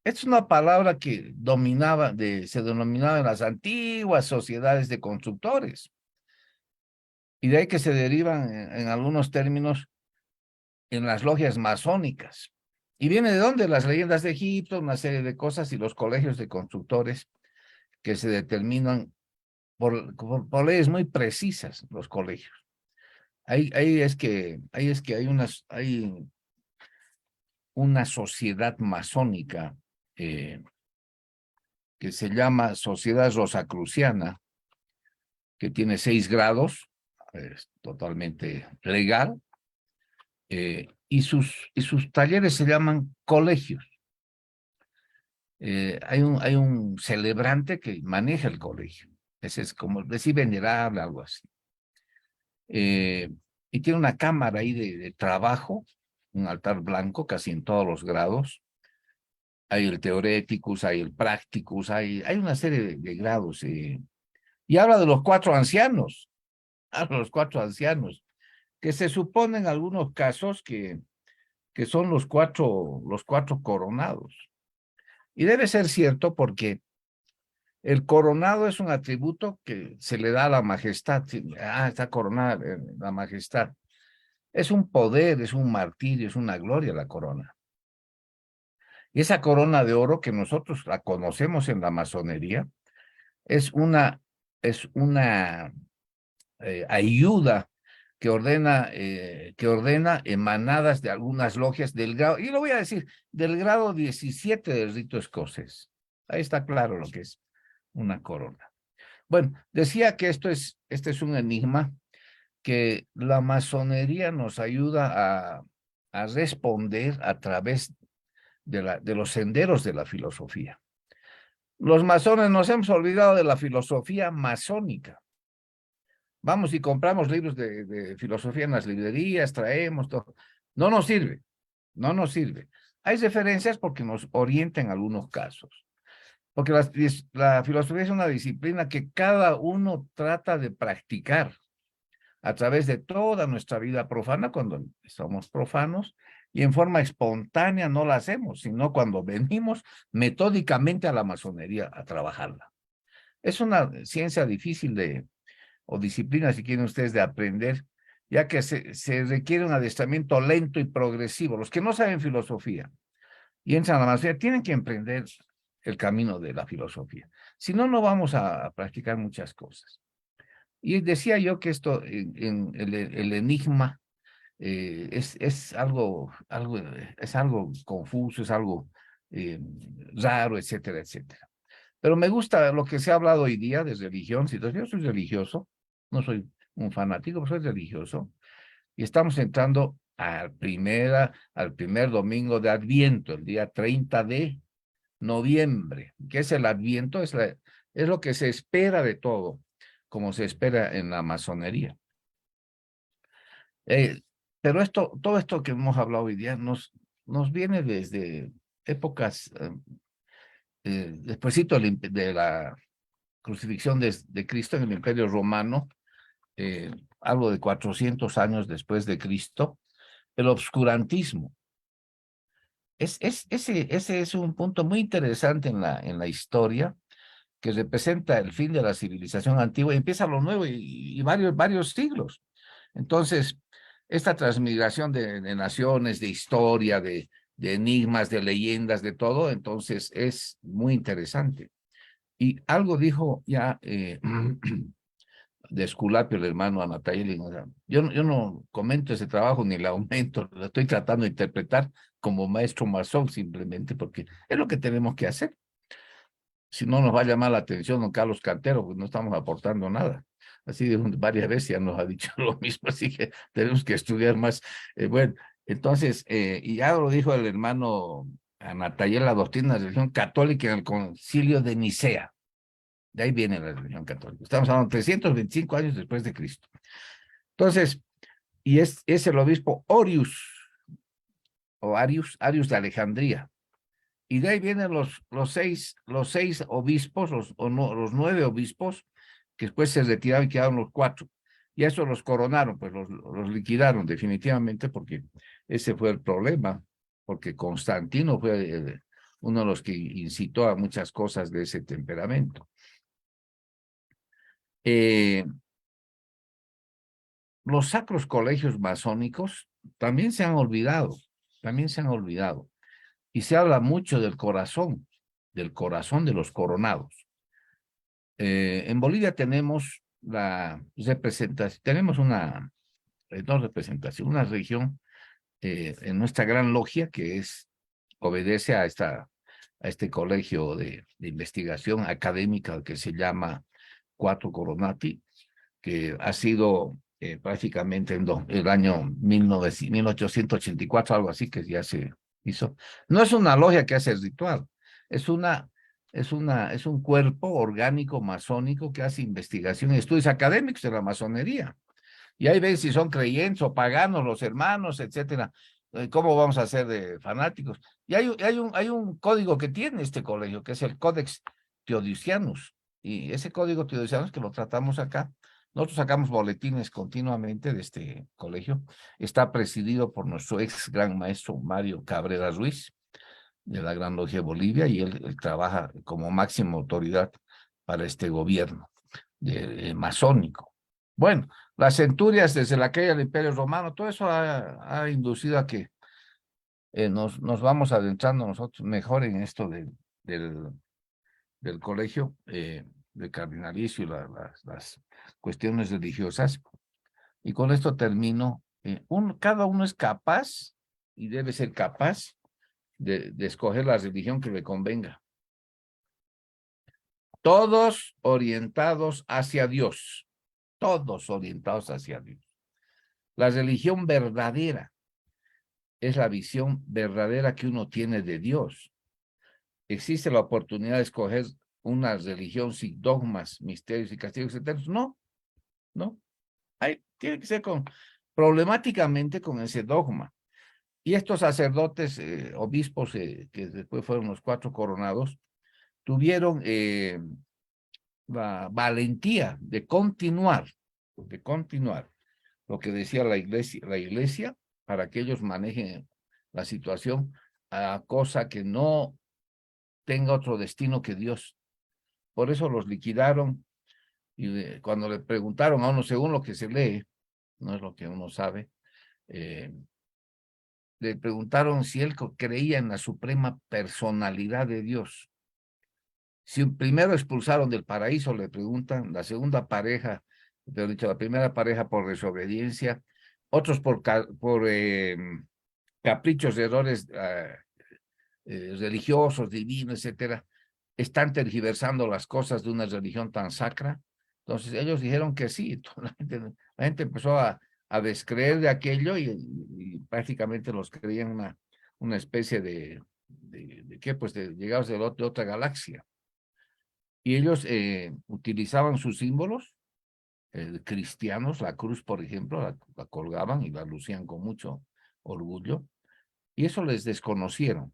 Es una palabra que se denominaba en las antiguas sociedades de constructores, y de ahí que se derivan en algunos términos en las logias masónicas. ¿Y viene de dónde? Las leyendas de Egipto, una serie de cosas, y los colegios de constructores que se determinan por leyes muy precisas, los colegios. Ahí es que hay una sociedad masónica que se llama Sociedad Rosacruciana, que tiene 6 grados, es totalmente legal, y sus talleres se llaman colegios. Hay un celebrante que maneja el colegio. Ese es como decir venerable, algo así. Y tiene una cámara ahí de trabajo, un altar blanco casi en todos los grados, hay el theoreticus, hay el practicus, hay una serie de grados. Y habla de los 4 ancianos, habla de los 4 ancianos, que se supone en algunos casos que son los cuatro coronados. Y debe ser cierto porque el coronado es un atributo que se le da a la majestad. Está coronada la majestad. Es un poder, es un martirio, es una gloria la corona. Y esa corona de oro que nosotros la conocemos en la masonería es una ayuda que ordena emanadas de algunas logias del grado, y lo voy a decir, del grado 17 del rito escocés. Ahí está claro lo que es una corona. Bueno, decía que este es un enigma que la masonería nos ayuda a responder a través de los senderos de la filosofía. Los masones nos hemos olvidado de la filosofía masónica. Vamos y compramos libros de filosofía en las librerías, traemos todo. No nos sirve, no nos sirve. Hay referencias porque nos orienta en algunos casos. Porque la filosofía es una disciplina que cada uno trata de practicar a través de toda nuestra vida profana, cuando somos profanos, y en forma espontánea no la hacemos, sino cuando venimos metódicamente a la masonería a trabajarla. Es una ciencia difícil o disciplina, si quieren ustedes, de aprender, ya que se requiere un adiestramiento lento y progresivo. Los que no saben filosofía y entran a la masonería tienen que emprender el camino de la filosofía. Si no, no vamos a practicar muchas cosas. Y decía yo que esto, el enigma, es algo confuso, es algo raro, etcétera, etcétera. Pero me gusta lo que se ha hablado hoy día de religión. Yo soy religioso, no soy un fanático, pero soy religioso. Y estamos entrando al primer domingo de Adviento, el día 30 de noviembre. ¿Qué es el Adviento? Es lo que se espera de todo, como se espera en la masonería. Pero todo esto que hemos hablado hoy día nos viene desde épocas, despuésito de la crucifixión de Cristo en el Imperio Romano, algo de 400 años después de Cristo, el obscurantismo. Ese es un punto muy interesante en la historia, que representa el fin de la civilización antigua y empieza lo nuevo y varios siglos. Entonces, esta transmigración de naciones, de historia, de enigmas, de leyendas, de todo, entonces es muy interesante. Y algo dijo ya de Esculapio, el hermano Anatayel. Yo no comento ese trabajo ni le aumento, lo estoy tratando de interpretar como maestro masón simplemente porque es lo que tenemos que hacer. Si no nos va a llamar la atención don Carlos Cantero, pues no estamos aportando nada. Así varias veces ya nos ha dicho lo mismo, así que tenemos que estudiar más. Bueno, entonces, y ya lo dijo el hermano Anatayel, la doctrina de la religión católica en el concilio de Nicea. De ahí viene la religión católica. Estamos hablando de 325 años después de Cristo. Entonces, y es el obispo Arius de Alejandría. Y de ahí vienen los seis obispos, los 9 obispos, que después se retiraron y quedaron los 4. Y eso los coronaron, pues los liquidaron definitivamente, porque ese fue el problema, porque Constantino fue uno de los que incitó a muchas cosas de ese temperamento. Los sacros colegios masónicos también se han olvidado. Y se habla mucho del corazón de los coronados. En Bolivia tenemos la representación, tenemos una región en nuestra gran logia que obedece a este colegio de investigación académica que se llama Cuatro Coronati, que ha sido prácticamente en el año 1884, algo así, que ya se hizo. No es una logia que hace el ritual, es un cuerpo orgánico masónico que hace investigación y estudios académicos de la masonería. Y ahí ven si son creyentes o paganos los hermanos, etcétera. ¿Cómo vamos a ser de fanáticos? Y hay un código que tiene este colegio, que es el Codex Theodosianus. Y ese código Theodosianus que lo tratamos acá, nosotros sacamos boletines continuamente de este colegio. Está presidido por nuestro ex gran maestro Mario Cabrera Ruiz, de la Gran Logia de Bolivia, y él trabaja como máxima autoridad para este gobierno masónico. Bueno, las centurias desde la caída del Imperio Romano, todo eso ha inducido a que nos vamos adentrando nosotros mejor en esto del colegio de cardinalicio y las cuestiones religiosas. Y con esto termino. Cada uno es capaz y debe ser capaz de escoger la religión que le convenga. Todos orientados hacia Dios. Todos orientados hacia Dios. La religión verdadera es la visión verdadera que uno tiene de Dios. ¿Existe la oportunidad de escoger una religión sin dogmas, misterios y castigos eternos? No, no. Tiene que ser problemáticamente con ese dogma. Y estos sacerdotes, obispos, que después fueron los 4 coronados, tuvieron la valentía de continuar lo que decía la iglesia para que ellos manejen la situación a cosa que no tenga otro destino que Dios. Por eso los liquidaron, y cuando le preguntaron a uno, según lo que se lee, no es lo que uno sabe, le preguntaron si él creía en la suprema personalidad de Dios. Si primero expulsaron del paraíso, le preguntan, la segunda pareja, pero dicho, la primera pareja por desobediencia, otros por caprichos, errores religiosos, divinos, etcétera, están tergiversando las cosas de una religión tan sacra. Entonces ellos dijeron que sí, la gente empezó a descreer de aquello y prácticamente los creían una especie de ¿qué? Pues de llegados de otra galaxia. Y ellos utilizaban sus símbolos cristianos, la cruz, por ejemplo, la colgaban y la lucían con mucho orgullo, y eso les desconocieron.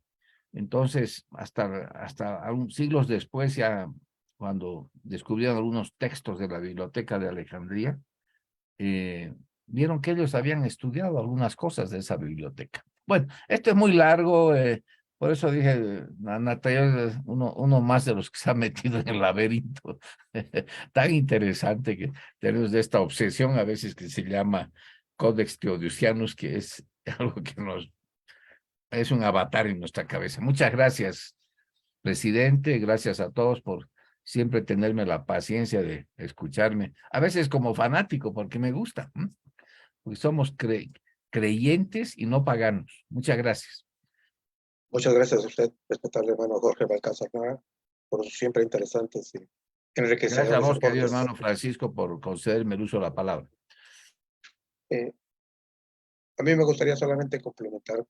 Entonces, hasta siglos después, ya cuando descubrieron algunos textos de la Biblioteca de Alejandría, vieron que ellos habían estudiado algunas cosas de esa biblioteca. Bueno, esto es muy largo, por eso dije, Natalia es uno más de los que se ha metido en el laberinto. Tan interesante que tenemos de esta obsesión a veces que se llama Codex Theodosianus, que es algo que es un avatar en nuestra cabeza. Muchas gracias, presidente. Gracias a todos por siempre tenerme la paciencia de escucharme. A veces como fanático, porque me gusta. Porque somos creyentes y no paganos. Muchas gracias. Muchas gracias a usted, respetable hermano Jorge Balcázar, por sus siempre interesantes y enriquecedores. Gracias a vos, querido hermano Francisco, por concederme el uso de la palabra. A mí me gustaría solamente complementar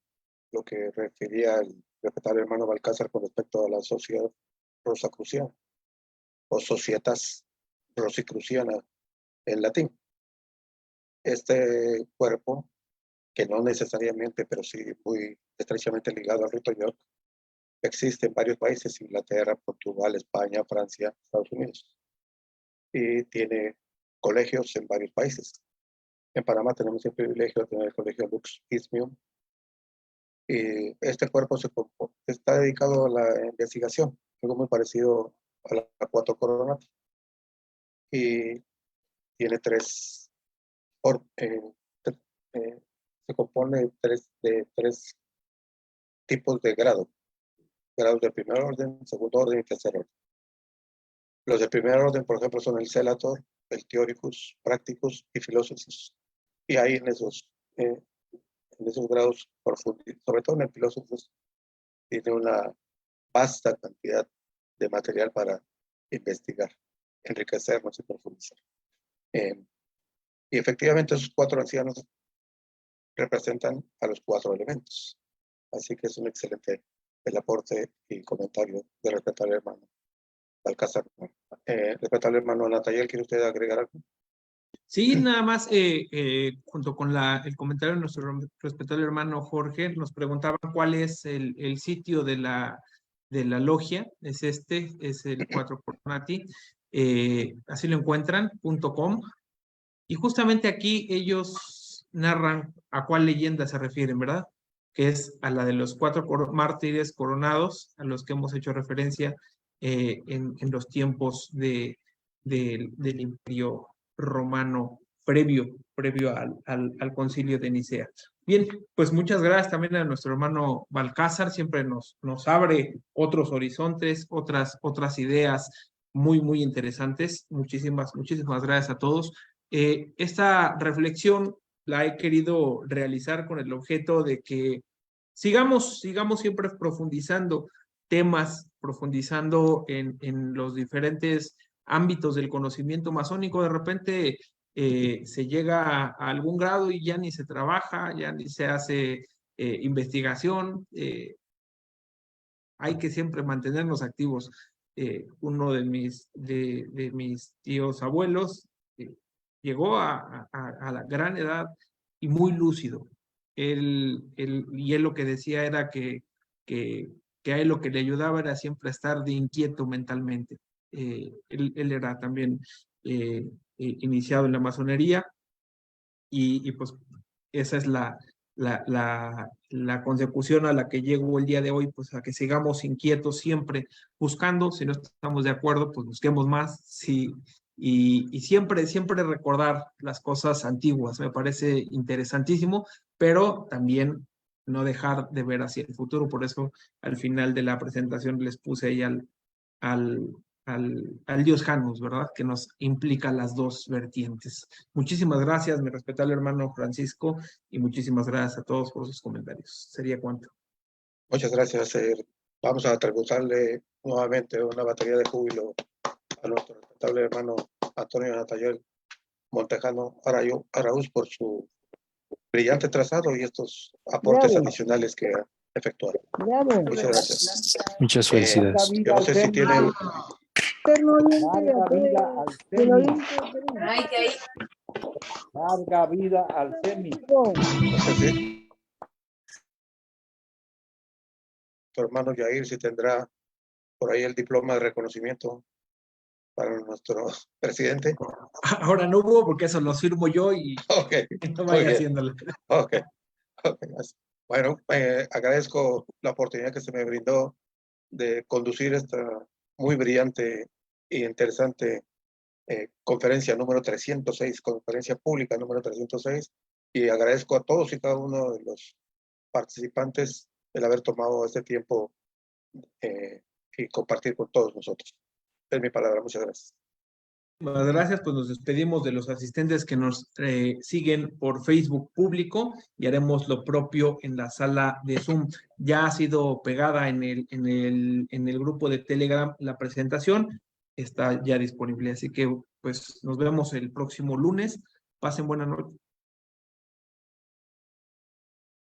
lo que refería el respetable hermano Balcázar con respecto a la sociedad rosacruciana o Societas Rosicruciana en latín. Este cuerpo, que no necesariamente, pero sí muy estrechamente ligado al rito York, existe en varios países: Inglaterra, Portugal, España, Francia, Estados Unidos, y tiene colegios en varios países. En Panamá tenemos el privilegio de tener el colegio Lux Ismium, y este cuerpo está dedicado a la investigación, algo muy parecido a la Cuatro Coronados, y tiene se compone de tres tipos de grados de primer orden, segundo orden y tercer orden. Los de primer orden, por ejemplo, son el Celator, el Theoricus, Practicus y Philosophus. Y ahí en esos grados profundos, sobre todo en el Philosophus, tiene una vasta cantidad de material para investigar, enriquecernos y profundizar. Y efectivamente esos 4 ancianos representan a los 4 elementos. Así que es un excelente el aporte y comentario de respetable hermano Balcázar. Respetable hermano Natayel, ¿quiere usted agregar algo? Sí, nada más, junto con el comentario de nuestro respetable hermano Jorge, nos preguntaban cuál es el sitio de la logia. Es el 4 Coronati. Así lo encuentran, .com. Y justamente aquí ellos narran a cuál leyenda se refieren, ¿verdad? Que es a la de los 4 mártires coronados, a los que hemos hecho referencia en los tiempos del Imperio Romano previo al Concilio de Nicea. Bien, pues muchas gracias también a nuestro hermano Balcázar, siempre nos abre otros horizontes, otras ideas muy interesantes. Muchísimas gracias a todos. Esta reflexión la he querido realizar con el objeto de que sigamos siempre profundizando temas, profundizando en los diferentes ámbitos del conocimiento masónico. De repente se llega a algún grado y ya ni se trabaja, ya ni se hace investigación. Hay que siempre mantenernos activos. Uno de mis tíos abuelos llegó a la gran edad y muy lúcido. Y él lo que decía era que a él lo que le ayudaba era siempre estar de inquieto mentalmente. Él era también iniciado en la masonería y pues esa es la consecución a la que llego el día de hoy, pues a que sigamos inquietos siempre buscando. Si no estamos de acuerdo, pues busquemos más. Y siempre recordar las cosas antiguas, me parece interesantísimo, pero también no dejar de ver hacia el futuro. Por eso al final de la presentación les puse ahí al Dios Janus, ¿verdad? Que nos implica las dos vertientes. Muchísimas gracias, mi respetable hermano Francisco, y muchísimas gracias a todos por sus comentarios. Sería cuanto. Muchas gracias. Vamos a tributarle nuevamente una batería de júbilo a nuestro respetable hermano Antonio Natayel Montejano Araúz por su brillante trazado y estos aportes adicionales que ha efectuado. Muchas gracias. Muchas felicidades. Yo no sé si tienen... Larga vida al semi. Larga vida al semi. No sé si tu hermano Yair si tendrá por ahí el diploma de reconocimiento para nuestro presidente. Ahora no hubo porque eso lo firmo yo y no vaya haciéndolo. Ok. Bueno, agradezco la oportunidad que se me brindó de conducir esta muy brillante e interesante conferencia número 306, conferencia pública número 306, y agradezco a todos y cada uno de los participantes el haber tomado este tiempo y compartir con todos nosotros. Es mi palabra, muchas gracias. Muchas gracias, pues nos despedimos de los asistentes que nos siguen por Facebook público y haremos lo propio en la sala de Zoom. Ya ha sido pegada en el grupo de Telegram la presentación, está ya disponible, así que pues nos vemos el próximo lunes. Pasen buena noche.